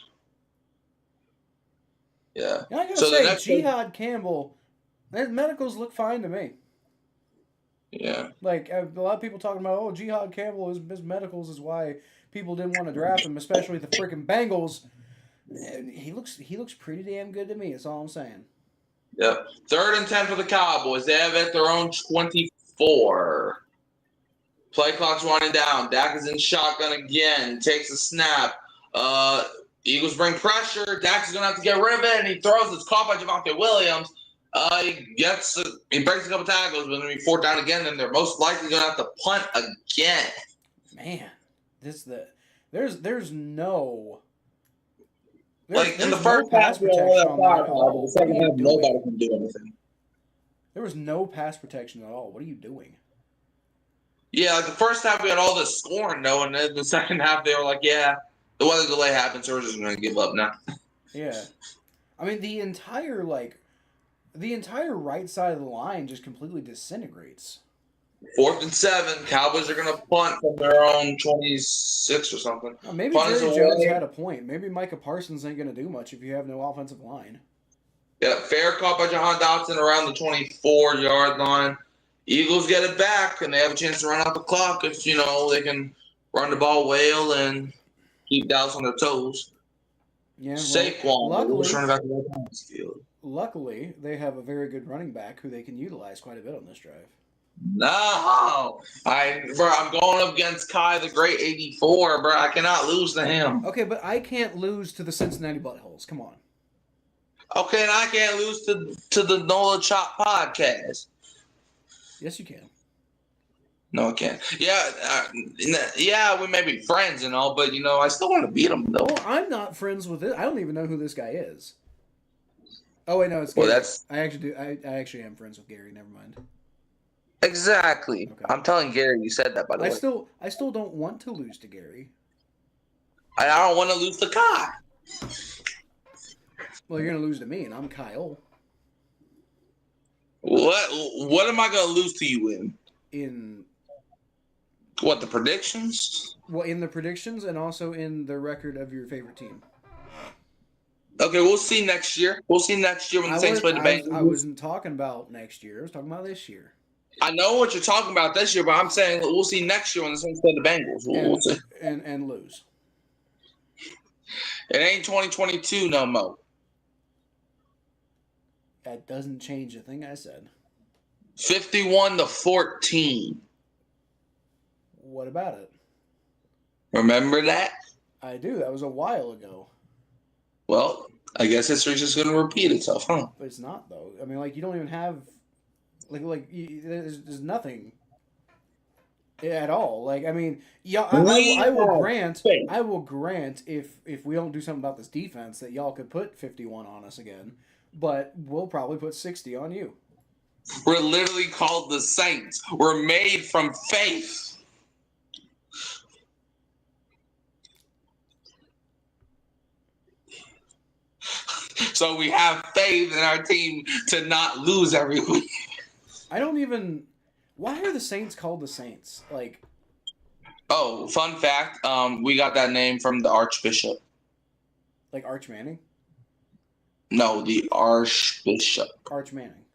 [SPEAKER 2] Yeah.
[SPEAKER 1] I gotta say, Jihad Campbell, his medicals look fine to me.
[SPEAKER 2] Yeah.
[SPEAKER 1] A lot of people talking about, Jihad Campbell, his medicals is why people didn't want to draft him, especially the freaking Bengals. He looks pretty damn good to me. That's all I'm saying.
[SPEAKER 2] Yep. 3rd and 10 for the Cowboys. They have it at their own 24. Play clock's running down. Dak is in shotgun again. Takes a snap. Eagles bring pressure. Dak's going to have to get rid of it, and he throws. It's caught by Javonte Williams. He breaks a couple tackles, but when he 4th down again, then they're most likely going to have to punt again.
[SPEAKER 1] Man, there's no.
[SPEAKER 2] In the first half, we all have firepower, but the second half, nobody can do anything.
[SPEAKER 1] There was no pass protection at all. What are you doing?
[SPEAKER 2] Yeah, like the first half, we had all this scoring, though, and then the second half, they were like, yeah, the weather delay happened, so we're just going to give up now.
[SPEAKER 1] Yeah. I mean, the entire right side of the line just completely disintegrates.
[SPEAKER 2] 4th and 7. Cowboys are going to punt from their own 26 or something.
[SPEAKER 1] Well, maybe Jerry Jones had a point. Maybe Micah Parsons ain't going to do much if you have no offensive line.
[SPEAKER 2] Yeah, fair caught by Jahan Dotson around the 24-yard line. Eagles get it back, and they have a chance to run out the clock if, they can run the ball well and keep Dallas on their toes.
[SPEAKER 1] Yeah,
[SPEAKER 2] Saquon.
[SPEAKER 1] Luckily, they have a very good running back who they can utilize quite a bit on this drive.
[SPEAKER 2] No, I'm going up against Kai the Great 84, bro. I cannot lose to him.
[SPEAKER 1] Okay, but I can't lose to the Cincinnati Buttholes. Come on.
[SPEAKER 2] Okay, and I can't lose to the NOLA Chop podcast.
[SPEAKER 1] Yes, you can.
[SPEAKER 2] No, I can't. Yeah, we may be friends and all, but I still want to beat him though.
[SPEAKER 1] Well, I'm not friends with it. I don't even know who this guy is. Oh wait, no, it's Gary.
[SPEAKER 2] Well,
[SPEAKER 1] I actually do. I actually am friends with Gary. Never mind.
[SPEAKER 2] Exactly. Okay. I'm telling Gary you said that, by the way.
[SPEAKER 1] I still don't want to lose to Gary.
[SPEAKER 2] I don't want to lose to Kai.
[SPEAKER 1] Well, you're going to lose to me, and I'm Kyle.
[SPEAKER 2] What am I going to lose to you in?
[SPEAKER 1] In
[SPEAKER 2] what, the predictions?
[SPEAKER 1] Well, in the predictions and also in the record of your favorite team.
[SPEAKER 2] Okay, we'll see next year. We'll see next year when the Saints play the Bengals.
[SPEAKER 1] I wasn't talking about next year. I was talking about this year.
[SPEAKER 2] I know what you're talking about this year, but I'm saying we'll see next year when the Saints play the Bengals. We'll see.
[SPEAKER 1] And lose.
[SPEAKER 2] It ain't 2022 no more.
[SPEAKER 1] That doesn't change a thing I said.
[SPEAKER 2] 51-14.
[SPEAKER 1] What about it?
[SPEAKER 2] Remember that?
[SPEAKER 1] I do. That was a while ago.
[SPEAKER 2] Well, I guess history's just going to repeat itself, huh?
[SPEAKER 1] But it's not, though. I mean, you don't even have... there's nothing at all. I mean, yeah, I will grant if we don't do something about this defense that y'all could put 51 on us again, but we'll probably put 60 on you.
[SPEAKER 2] We're literally called the Saints. We're made from faith. So we have faith in our team to not lose every week.
[SPEAKER 1] Why are the Saints called the Saints?
[SPEAKER 2] Oh, fun fact. We got that name from the Archbishop.
[SPEAKER 1] Like Arch Manning?
[SPEAKER 2] No, the Archbishop.
[SPEAKER 1] Arch Manning.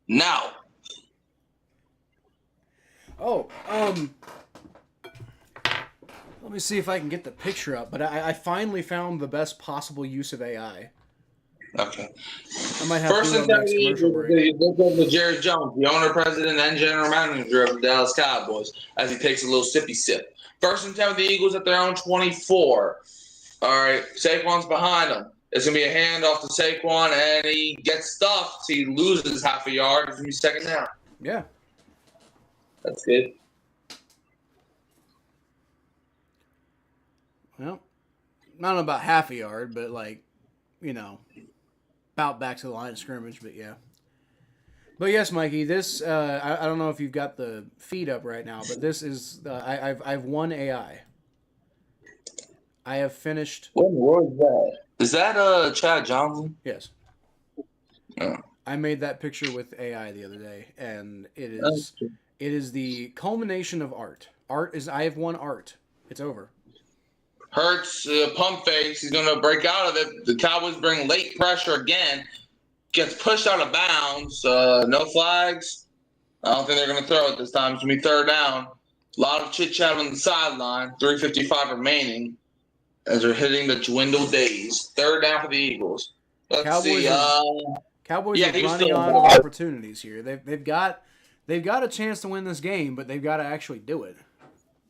[SPEAKER 2] No.
[SPEAKER 1] Oh, let me see if I can get the picture up, but I finally found the best possible use of AI.
[SPEAKER 2] Okay.
[SPEAKER 1] I might have
[SPEAKER 2] First
[SPEAKER 1] to do next commercial break.
[SPEAKER 2] Look over to Jerry Jones, the owner, president, and general manager of the Dallas Cowboys, as he takes a little sippy sip. 1st and 10 with the Eagles at their own 24. All right, Saquon's behind him. It's going to be a handoff to Saquon, and he gets stuffed. He loses half a yard. It's going to be 2nd down.
[SPEAKER 1] Yeah.
[SPEAKER 2] That's good.
[SPEAKER 1] Well, not about half a yard, but about back to the line of scrimmage, but yeah. But yes, Mikey, this I don't know if you've got the feed up right now, but this is I've won AI. I have finished.
[SPEAKER 2] What was that? Is that Chad Johnson?
[SPEAKER 1] Yes.
[SPEAKER 2] Oh.
[SPEAKER 1] I made that picture with AI the other day, and it is the culmination of art. I have won art. It's over.
[SPEAKER 2] Hurts, pump face. He's going to break out of it. The Cowboys bring late pressure again. Gets pushed out of bounds. No flags. I don't think they're going to throw it this time. It's going to be 3rd down. A lot of chit-chat on the sideline. 3:55 remaining. as they're hitting the dwindle days. Third down for the Eagles. Let's see.
[SPEAKER 1] Cowboys are running out of opportunities here. They've got a chance to win this game, but they've got to actually do it.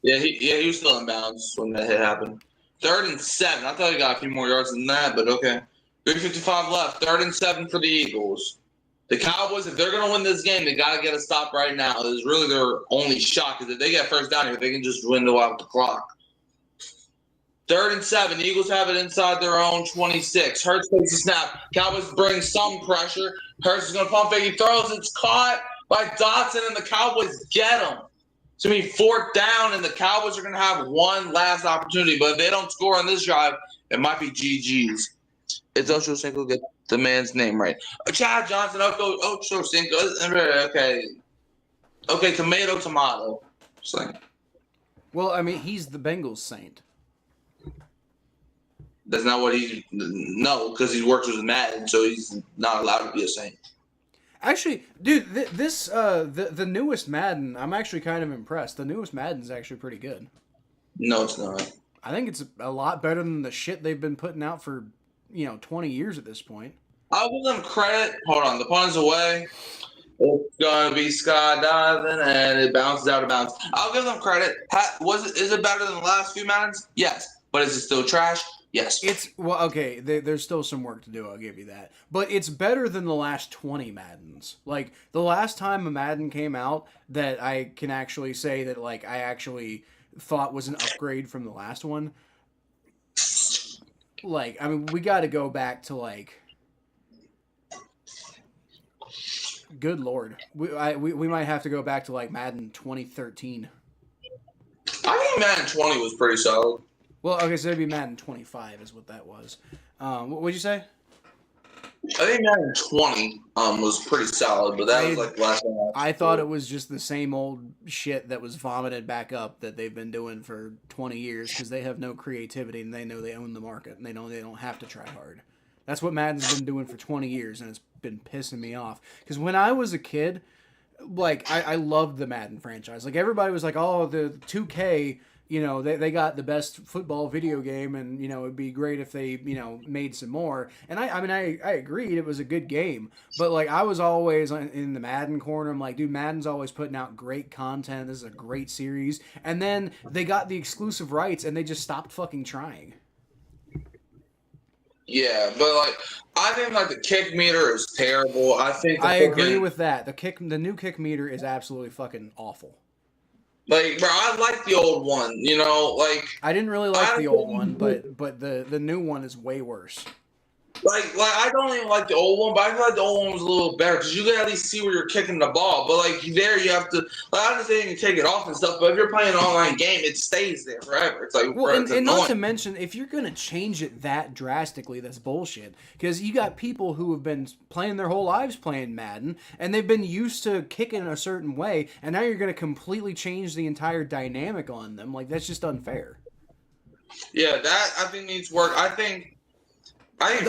[SPEAKER 2] Yeah, he was still in bounds when that hit happened. 3rd and 7. I thought he got a few more yards than that, but okay. 3:55 left. 3rd and 7 for the Eagles. The Cowboys, if they're going to win this game, they got to get a stop right now. It's really their only shot because if they get first down here, they can just dwindle out the clock. 3rd and 7. Eagles have it inside their own 26. Hurts takes the snap. Cowboys bring some pressure. Hurts is going to pump fake. He throws. It's caught by Dotson, and the Cowboys get him. It's going to be 4th down, and the Cowboys are going to have one last opportunity. But if they don't score on this drive, it might be GG's. It's Ocho Cinco. Get the man's name right. Chad Johnson, Ocho Cinco. Okay. Okay, tomato.
[SPEAKER 1] Well, I mean, he's the Bengals saint.
[SPEAKER 2] That's not what because he works with Madden, so he's not allowed to be a saint.
[SPEAKER 1] Actually, dude, the newest Madden, I'm actually kind of impressed. The newest Madden's actually pretty good.
[SPEAKER 2] No, it's not.
[SPEAKER 1] I think it's a lot better than the shit they've been putting out for, 20 years at this point.
[SPEAKER 2] I'll give them credit. Hold on, the pun's away. It's gonna be skydiving, and it bounces out of bounds. I'll give them credit. Is it better than the last few Maddens? Yes, but is it still trash? Yes.
[SPEAKER 1] Okay, there's still some work to do, I'll give you that. But it's better than the last 20 Maddens. Like, the last time a Madden came out that I can actually say that, like, I actually thought was an upgrade from the last one. Like, I mean, we got to go back to, like... Good Lord. We might have to go back to, like, Madden 2013.
[SPEAKER 2] I think Madden 20 was pretty solid.
[SPEAKER 1] Well, okay, so it'd be Madden 25 is what that was. What would you say?
[SPEAKER 2] I think Madden 20 was pretty solid, but that was like the last one.
[SPEAKER 1] I thought it was just the same old shit that was vomited back up that they've been doing for 20 years because they have no creativity and they know they own the market and they know they don't have to try hard. That's what Madden's been doing for 20 years and it's been pissing me off. Because when I was a kid, like, I loved the Madden franchise. Like, everybody was like, oh, the 2K... they got the best football video game and, it'd be great if they, made some more. And I agreed it was a good game. But, like, I was always in the Madden corner. I'm like, dude, Madden's always putting out great content. This is a great series. And then they got the exclusive rights and they just stopped fucking trying.
[SPEAKER 2] Yeah, but, like, I think, like, the kick meter is terrible. I
[SPEAKER 1] agree with that. The new kick meter is absolutely fucking awful.
[SPEAKER 2] Like, bro, I like the old one, like...
[SPEAKER 1] I didn't really like the old one, but the new one is way worse.
[SPEAKER 2] Like I don't even like the old one, but I feel like the old one was a little better because you can at least see where you're kicking the ball. But, like, there you have to... Like, I understand you can take it off and stuff, but if you're playing an online game, it stays there forever. It's like...
[SPEAKER 1] Well, and not to mention, if you're going to change it that drastically, that's bullshit. Because you got people who have been playing their whole lives playing Madden, and they've been used to kicking a certain way, and now you're going to completely change the entire dynamic on them. Like, that's just unfair.
[SPEAKER 2] Yeah, that, I think, needs work. I think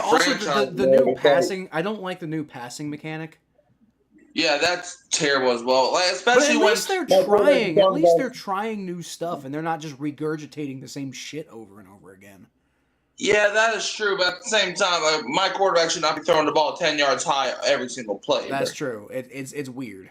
[SPEAKER 1] also the new passing. I don't like the new passing mechanic.
[SPEAKER 2] Yeah, that's terrible as well. Like, especially
[SPEAKER 1] but at least they're trying. At least they're trying new stuff, and they're not just regurgitating the same shit over and over again.
[SPEAKER 2] Yeah, that is true. But at the same time, like, my quarterback should not be throwing the ball 10 yards high every single play.
[SPEAKER 1] That's true. It's weird.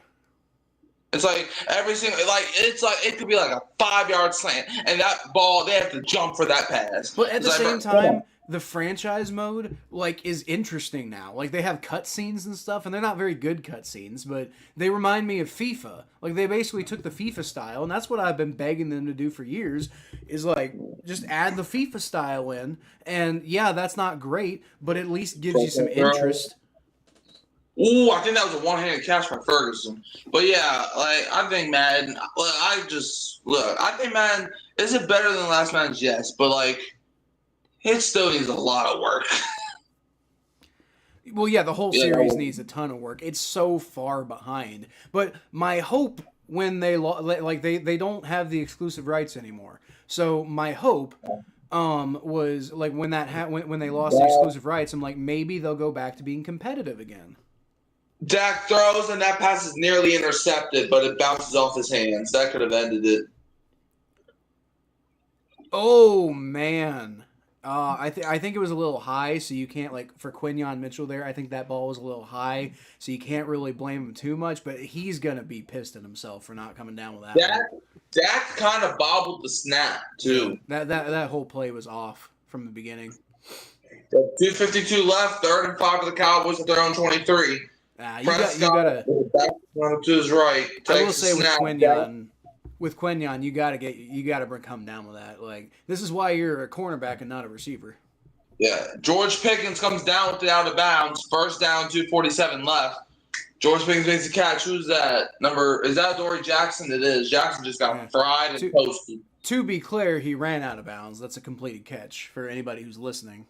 [SPEAKER 2] It's like every single, like, it's like it could be like a 5-yard slant, and that ball they have to jump for that pass.
[SPEAKER 1] But at the same time, the franchise mode, like, is interesting now. Like, they have cutscenes and stuff, and they're not very good cutscenes, but they remind me of FIFA. Like, they basically took the FIFA style, and that's what I've been begging them to do for years, is, like, just add the FIFA style in, and, yeah, that's not great, but at least gives you some interest.
[SPEAKER 2] Ooh, I think that was a one-handed catch from Ferguson. But, yeah, like, I think Madden, I think Madden, is it better than last Madden's? Yes, but, like, it still needs a lot of work.
[SPEAKER 1] Well, yeah, the whole series needs a ton of work. It's so far behind. But my hope when they they don't have the exclusive rights anymore. So my hope was like when when they lost the exclusive rights, I'm like, maybe they'll go back to being competitive again.
[SPEAKER 2] Dak throws and that pass is nearly intercepted, but it bounces off his hands. That could have ended it.
[SPEAKER 1] Oh man. I think it was a little high, so you can't for Quinyon Mitchell there. I think that ball was a little high, so you can't really blame him too much. But he's gonna be pissed at himself for not coming down with that.
[SPEAKER 2] Dak kind of bobbled the snap too.
[SPEAKER 1] Yeah, that whole play was off from the beginning.
[SPEAKER 2] 2:52 left, 3rd and 5 for the Cowboys at their own 23.
[SPEAKER 1] You gotta
[SPEAKER 2] to his right.
[SPEAKER 1] I will say with Quinyon, you gotta come down with that. This is why you're a cornerback and not a receiver.
[SPEAKER 2] Yeah, George Pickens comes down with it out of bounds. 1st down, 2:47 left. George Pickens makes a catch. Who's that? Is that Dory Jackson? It is. Jackson just got fried and toasted.
[SPEAKER 1] To be clear, he ran out of bounds. That's a completed catch for anybody who's listening.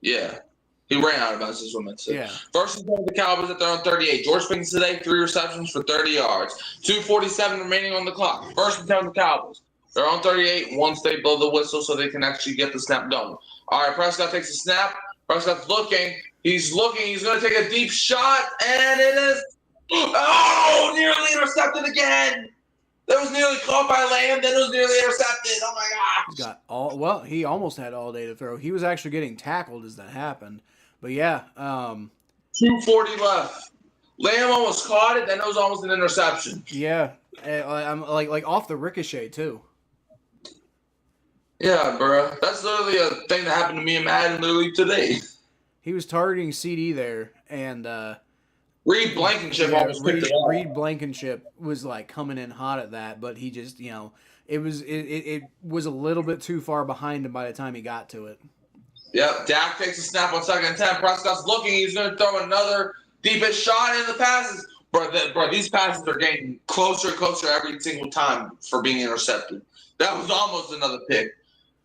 [SPEAKER 2] Yeah. He ran out of bounds, is what I meant to say.
[SPEAKER 1] Yeah.
[SPEAKER 2] 1st and 10 for the Cowboys at their own 38. George Pickens today, 3 receptions for 30 yards. 2:47 remaining on the clock. 1st and 10 for the Cowboys. They're on 38 once they blow the whistle so they can actually get the snap done. All right, Prescott takes a snap. Prescott's looking. He's looking. He's going to take a deep shot, and it is nearly intercepted again. That was nearly caught by Lamb. Then it was nearly intercepted. Oh, my gosh.
[SPEAKER 1] He almost had all day to throw. He was actually getting tackled as that happened. But, yeah.
[SPEAKER 2] 2:40 left. Lamb almost caught it. Then it was almost an interception.
[SPEAKER 1] Yeah. I'm like off the ricochet, too.
[SPEAKER 2] Yeah, bro. That's literally a thing that happened to me and Madden literally today.
[SPEAKER 1] He was targeting CD there, and
[SPEAKER 2] Reed Blankenship almost picked it up.
[SPEAKER 1] Reed Blankenship was coming in hot at that, but he just it was a little bit too far behind him by the time he got to it.
[SPEAKER 2] Yep, Dak takes a snap on 2nd and 10. Prescott's looking. He's going to throw another deepest shot in the passes. Bro, these passes are getting closer and closer every single time for being intercepted. That was almost another pick.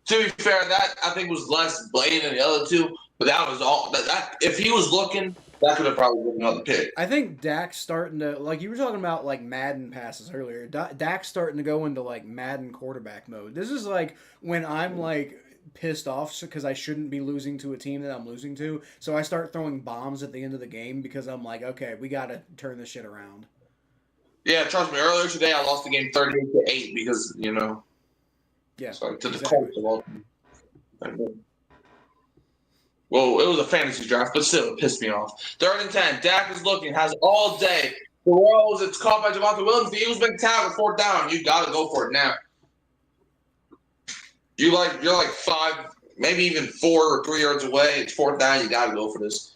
[SPEAKER 2] To be fair, that I think was less blatant than the other two, but that was all. That if he was looking, that could have probably been another pick.
[SPEAKER 1] I think Dak's starting to, you were talking about Madden passes earlier. Dak's starting to go into Madden quarterback mode. This is when I'm pissed off because I shouldn't be losing to a team that I'm losing to, so I start throwing bombs at the end of the game because I'm okay, we got to turn this shit around.
[SPEAKER 2] Yeah, trust me. Earlier today, I lost the game 38-8 because
[SPEAKER 1] Yeah.
[SPEAKER 2] So to the Colts of all. Well, it was a fantasy draft, but still, it pissed me off. 3rd and 10. Dak is looking, has all day. Throws, it's caught by Javonte Williams. The Eagles been tackled, 4th down. You got to go for it now. You're 5, maybe even 4 or 3 yards away. It's 4th down. You got to go for this.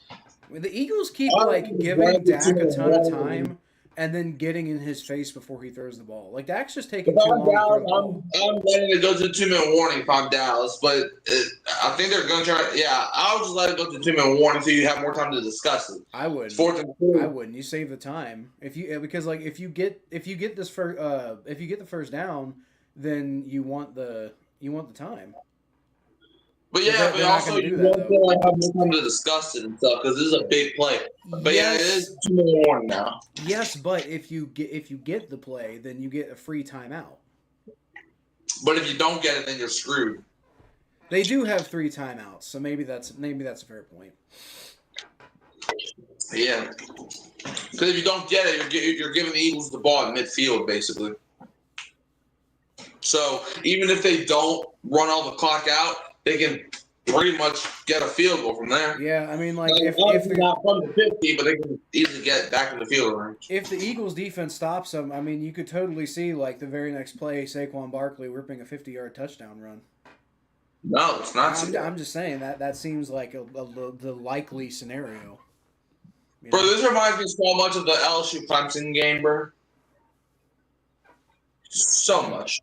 [SPEAKER 1] The Eagles keep giving Dak a ton of time and then getting in his face before he throws the ball. Dak's just taking too long to throw the ball.
[SPEAKER 2] I'm letting it go to the 2-minute warning if I'm Dallas, but I think they're going to try. Yeah, I'll just let it go to the 2-minute warning so you have more time to discuss it.
[SPEAKER 1] I would.
[SPEAKER 2] 4th and 2.
[SPEAKER 1] I wouldn't. You save the time if you get this if you get the 1st down, then you want the time.
[SPEAKER 2] But yeah, but also you don't feel like have more time to discuss it and stuff because this is a big play. But yeah, it is 2-minute warning now.
[SPEAKER 1] Yes, but if you get the play, then you get a free timeout.
[SPEAKER 2] But if you don't get it, then you're screwed.
[SPEAKER 1] They do have 3 timeouts, so maybe that's a fair point.
[SPEAKER 2] Yeah, because if you don't get it, you're giving the Eagles the ball at midfield basically. So even if they don't run all the clock out, they can pretty much get a field goal from there.
[SPEAKER 1] Yeah, I mean,
[SPEAKER 2] if they're not from the 50, but they can easily get back in the field range.
[SPEAKER 1] If the Eagles' defense stops them, I mean, you could totally see the very next play, Saquon Barkley ripping a 50-yard touchdown run.
[SPEAKER 2] No, it's not.
[SPEAKER 1] I'm just saying that seems like the likely scenario.
[SPEAKER 2] Bro, this reminds me so much of the LSU Clemson game, bro. So much.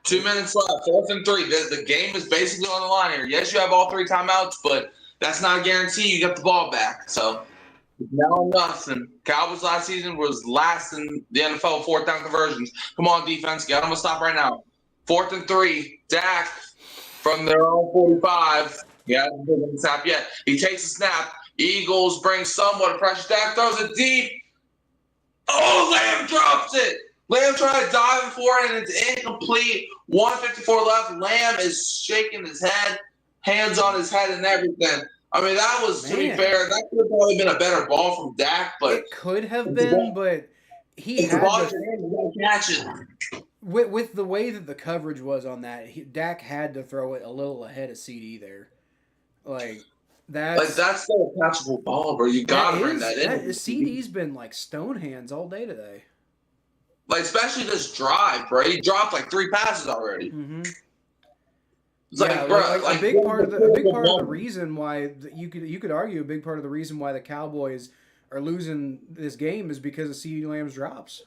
[SPEAKER 2] 2 minutes left, 4th and 3. The game is basically on the line here. Yes, you have all 3 timeouts, but that's not a guarantee you get the ball back. So, now or nothing. Cowboys last season was last in the NFL 4th down conversions. Come on, defense. Get them a stop right now. 4th and 3. Dak from their own 45. Yeah, hasn't snap yet. He takes a snap. Eagles bring somewhat of pressure. Dak throws it deep. Oh, Lamb drops it. Lamb tried diving for it, and it's incomplete. 1:54 left. Lamb is shaking his head, hands on his head and everything. I mean, that was, to be fair, that could have probably been a better ball from Dak. But
[SPEAKER 1] it could have been, but he had to catch it. with the way that the coverage was on that, Dak had to throw it a little ahead of CD there.
[SPEAKER 2] That's still a catchable ball, bro. You gotta bring that in.
[SPEAKER 1] CD's been like stone hands all day today.
[SPEAKER 2] Like, especially this drive, bro. He dropped like 3 passes already.
[SPEAKER 1] Mm-hmm.
[SPEAKER 2] It's a
[SPEAKER 1] big part of the reason why you could argue a big part of the reason why the Cowboys are losing this game is because of CeeDee Lamb's drops.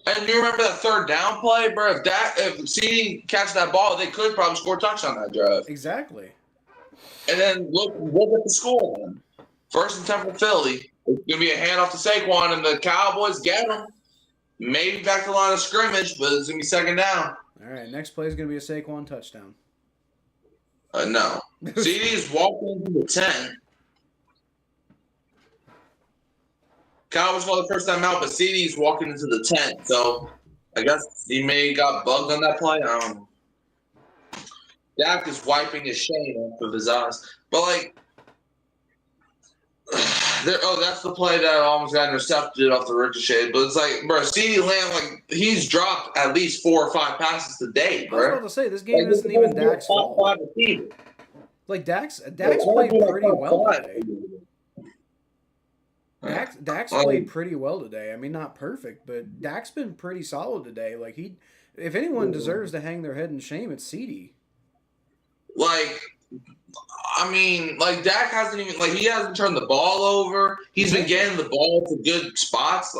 [SPEAKER 2] And you remember that 3rd down play, bro? If CeeDee catches that ball, they could probably score a touchdown on that drive.
[SPEAKER 1] Exactly.
[SPEAKER 2] And then look at the score. Then. 1st and 10 for Philly. It's gonna be a handoff to Saquon, and the Cowboys get him. Maybe back to the line of scrimmage, but it's gonna be 2nd down.
[SPEAKER 1] All right, next play is gonna be a Saquon touchdown.
[SPEAKER 2] No. CD's walking into the 10. Cowboys for the first time out, but CD's walking into the 10. So I guess he may got bugged on that play. I don't know. Dak is wiping his shame off of his eyes. But that's the play that almost got intercepted off the ricochet. But it's like, bro, CeeDee Lamb, he's dropped at least 4 or 5 passes today, bro.
[SPEAKER 1] I was about to say, this game isn't even Dak's fault. Dak's played pretty well today. Dak's played pretty well today. I mean, not perfect, but Dak's been pretty solid today. If anyone deserves to hang their head in shame, it's CeeDee.
[SPEAKER 2] Dak hasn't even he hasn't turned the ball over. He's been getting the ball to good spots.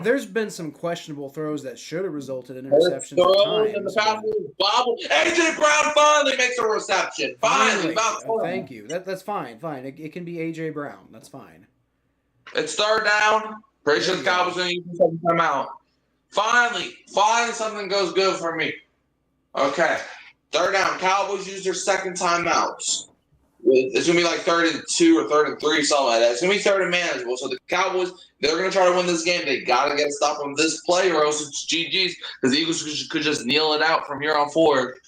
[SPEAKER 1] There's been some questionable throws that should have resulted in interceptions at times.
[SPEAKER 2] AJ Brown finally makes a reception. Finally.
[SPEAKER 1] Thank you. That's fine. Fine. It can be AJ Brown. That's fine.
[SPEAKER 2] It's 3rd down. Pretty sure the Cowboys going to use the 2nd timeout. Finally, something goes good for me. Okay. 3rd down. Cowboys use their 2nd timeouts. It's going to be like 3rd and 2 or 3rd and 3, something like that. It's going to be 3rd and manageable. So the Cowboys, they're going to try to win this game. They got to get a stop on this play or else it's GG's because the Eagles could just kneel it out from here on forward.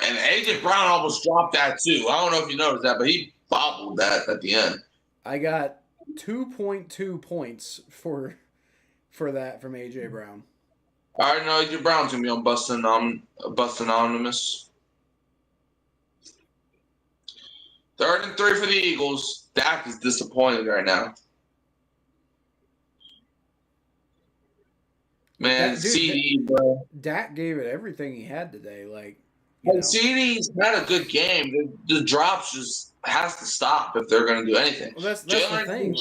[SPEAKER 2] And AJ Brown almost dropped that too. I don't know if you noticed that, but he bobbled that at the end.
[SPEAKER 1] I got 2.2 points for that from AJ Brown.
[SPEAKER 2] I already know AJ Brown's gonna be on Bust Anonymous. 3rd and 3 for the Eagles. Dak is disappointed right now. Man, CD, bro.
[SPEAKER 1] Dak gave it everything he had today.
[SPEAKER 2] CD's had a good game. The drops just has to stop if they're going to do anything.
[SPEAKER 1] Well, that's the thing.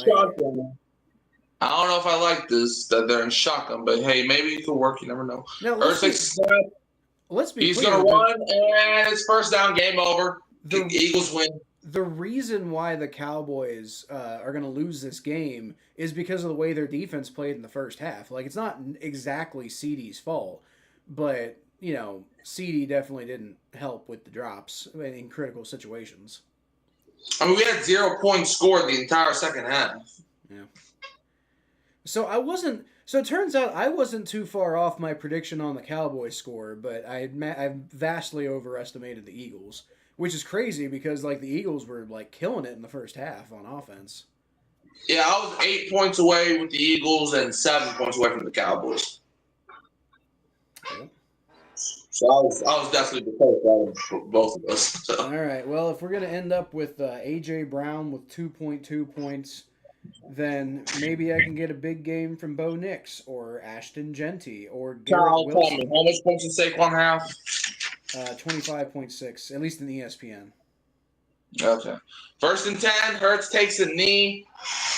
[SPEAKER 2] I don't know if I like this that they're in shotgun, but hey, maybe it could work. You never know.
[SPEAKER 1] Now,
[SPEAKER 2] let's be He's
[SPEAKER 1] clear.
[SPEAKER 2] Going to run, and it's 1st down, game over. The Eagles win.
[SPEAKER 1] The reason why the Cowboys are going to lose this game is because of the way their defense played in the first half. It's not exactly CD's fault, but CD definitely didn't help with the drops in critical situations.
[SPEAKER 2] I mean, we had 0 points scored the entire 2nd half.
[SPEAKER 1] Yeah. So it turns out I wasn't too far off my prediction on the Cowboys score, but I vastly overestimated the Eagles, which is crazy because the Eagles were killing it in the first half on offense.
[SPEAKER 2] Yeah, I was 8 points away with the Eagles and 7 points away from the Cowboys.
[SPEAKER 1] Yep.
[SPEAKER 2] So I was definitely the close for both of us. So.
[SPEAKER 1] All right. Well, if we're gonna end up with AJ Brown with 2.2 points, then maybe I can get a big game from Bo Nix or Ashton Genty or Garrett Wilson.
[SPEAKER 2] How much points did Saquon have?
[SPEAKER 1] 25.6, at least in ESPN.
[SPEAKER 2] Okay. 1st and 10, Hurts takes a knee,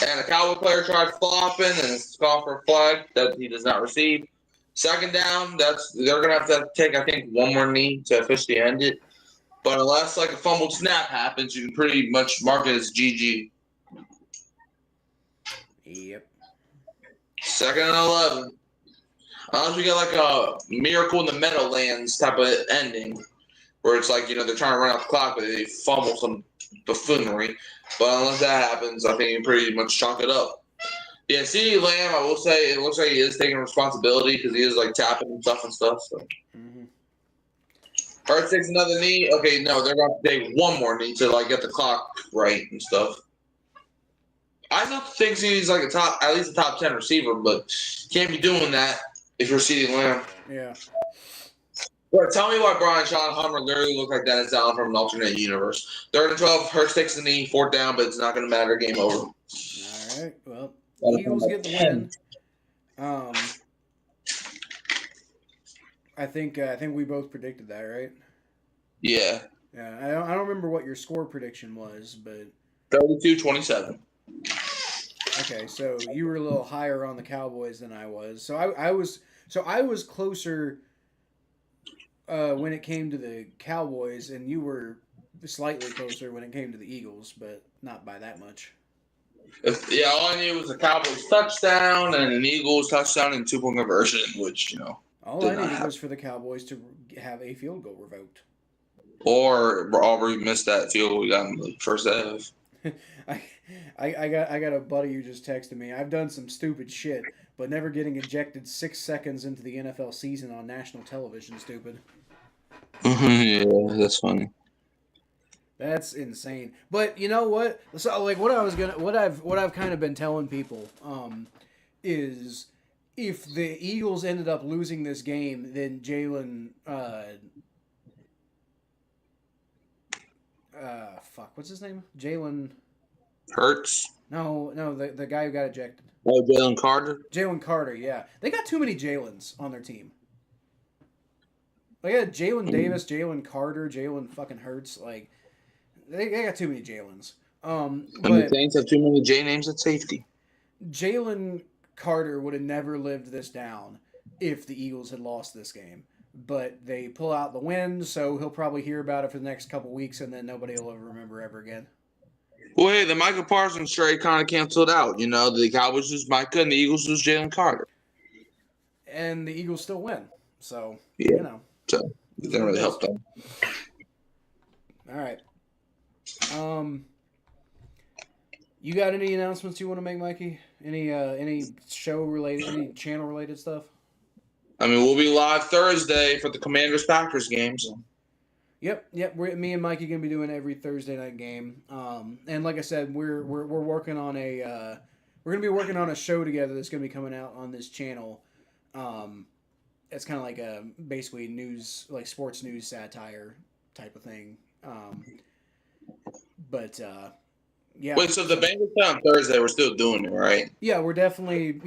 [SPEAKER 2] and a Cowboy player tried flopping, and it's called for a flag that he does not receive. 2nd down, they're gonna have to take, I think, one more knee to officially end it. But unless a fumbled snap happens, you can pretty much mark it as GG.
[SPEAKER 1] Yep.
[SPEAKER 2] 2nd and 11. Unless we get a Miracle in the Meadowlands type of ending, where it's they're trying to run out the clock, but they fumble some buffoonery. But unless that happens, I think you can pretty much chalk it up. Yeah, CeeDee Lamb, I will say, it looks like he is taking responsibility because he is tapping himself and stuff. So.
[SPEAKER 1] Mm-hmm.
[SPEAKER 2] Hurts takes another knee. Okay, no, they're going to take one more knee to get the clock right and stuff. I still think he's like at least a top 10 receiver, but can't be doing that if you're CeeDee Lamb.
[SPEAKER 1] Yeah.
[SPEAKER 2] Well, tell me why Brian Schottenheimer literally looked like Dennis Allen from an alternate universe. 3rd and 12, Hurts takes the knee, 4th down, but it's not going to matter. Game over.
[SPEAKER 1] All right. Well, Eagles get the win. I think we both predicted that, right?
[SPEAKER 2] Yeah.
[SPEAKER 1] Yeah. I don't remember what your score prediction was, but
[SPEAKER 2] 32-27.
[SPEAKER 1] Okay, so you were a little higher on the Cowboys than I was. So I was closer when it came to the Cowboys, and you were slightly closer when it came to the Eagles, but not by that much.
[SPEAKER 2] All I knew was a Cowboys touchdown and an Eagles touchdown and 2-point conversion, which,
[SPEAKER 1] all I needed was for the Cowboys to have a field goal revoked.
[SPEAKER 2] Or Aubrey missed that field goal we got in the first half.
[SPEAKER 1] I got a buddy who just texted me. I've done some stupid shit, but never getting ejected 6 seconds into the NFL season on national television. Stupid.
[SPEAKER 2] Yeah, that's funny.
[SPEAKER 1] That's insane. But you know what? So like what I've kind of been telling people is if the Eagles ended up losing this game, then Jalen what's his name? Jalen
[SPEAKER 2] Hurts?
[SPEAKER 1] No, the guy who got ejected.
[SPEAKER 2] Oh, Jalen Carter?
[SPEAKER 1] Jalen Carter, yeah. They got too many Jalens on their team. They got Jalen Davis, Jalen Carter, Jalen fucking Hurts. Like, they got too many Jalens.
[SPEAKER 2] And the Saints have too many J names at safety.
[SPEAKER 1] Jalen Carter would have never lived this down if the Eagles had lost this game. But they pull out the win, so he'll probably hear about it for the next couple weeks, and then nobody will ever remember ever again.
[SPEAKER 2] Well, hey, the Micah Parsons trade kind of canceled out. The Cowboys lose Micah and the Eagles lose Jalen Carter.
[SPEAKER 1] And the Eagles still win. So,
[SPEAKER 2] yeah. So, it didn't really help them.
[SPEAKER 1] All right. You got any announcements you want to make, Mikey? Any show-related, any channel-related stuff?
[SPEAKER 2] I mean, we'll be live Thursday for the Commanders-Packers games.
[SPEAKER 1] Yep. Me and Mikey gonna be doing every Thursday night game. And like I said, we're working on we're gonna be working on a show together that's gonna be coming out on this channel. It's kind of like a basically news, like sports news satire type of thing. Yeah.
[SPEAKER 2] Wait, so the Bengals play on Thursday, we're still doing it, right?
[SPEAKER 1] Yeah, we're definitely,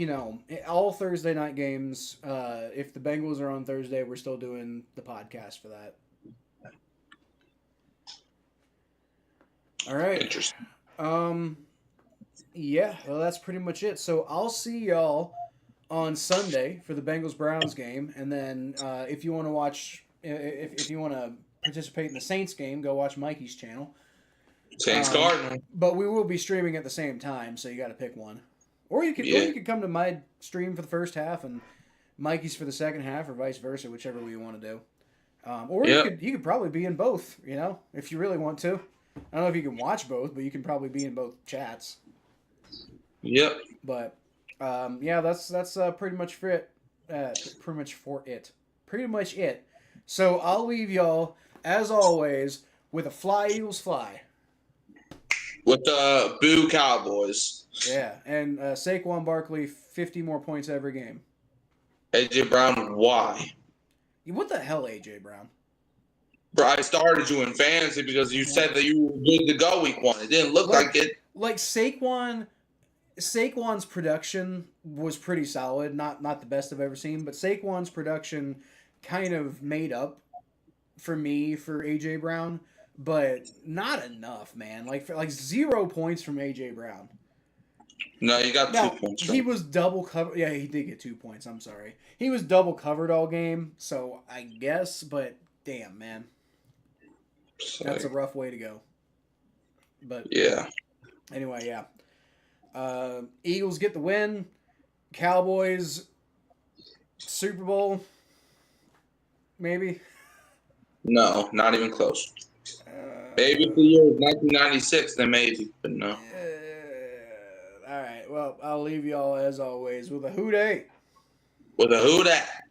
[SPEAKER 1] all Thursday night games. If the Bengals are on Thursday, we're still doing the podcast for that. All right.
[SPEAKER 2] Interesting.
[SPEAKER 1] Yeah, well, that's pretty much it. So I'll see y'all on Sunday for the Bengals-Browns game, and then if you want to watch, if you want to participate in the Saints game, go watch Mikey's channel.
[SPEAKER 2] Saints Cardinals.
[SPEAKER 1] But we will be streaming at the same time, so you got to pick one. Or you could come to my stream for the first half and Mikey's for the second half, or vice versa, whichever way you want to do. You could probably be in both, if you really want to. I don't know if you can watch both, but you can probably be in both chats.
[SPEAKER 2] Yep.
[SPEAKER 1] But that's pretty much for it. Pretty much it. So I'll leave y'all as always with a fly Eagles fly.
[SPEAKER 2] With the boo Cowboys.
[SPEAKER 1] Yeah, and Saquon Barkley 50 more points every game.
[SPEAKER 2] AJ Brown, why?
[SPEAKER 1] What the hell, AJ Brown?
[SPEAKER 2] Bro, I started you in fantasy because you said that you were good to go week 1. It didn't look like it.
[SPEAKER 1] Like Saquon's production was pretty solid. Not the best I've ever seen, but Saquon's production kind of made up for me for AJ Brown, but not enough, man. Like 0 points from AJ Brown.
[SPEAKER 2] No, you got 2 points. Right?
[SPEAKER 1] He was double covered. Yeah, he did get 2 points. I'm sorry. He was double covered all game, so I guess. But damn, man. That's a rough way to go. But
[SPEAKER 2] yeah.
[SPEAKER 1] Anyway, yeah. Eagles get the win. Cowboys Super Bowl. Maybe.
[SPEAKER 2] No, not even close. Maybe if the year was 1996, then maybe, but no.
[SPEAKER 1] All right. Well, I'll leave y'all as always with a who dey.
[SPEAKER 2] With a who dat.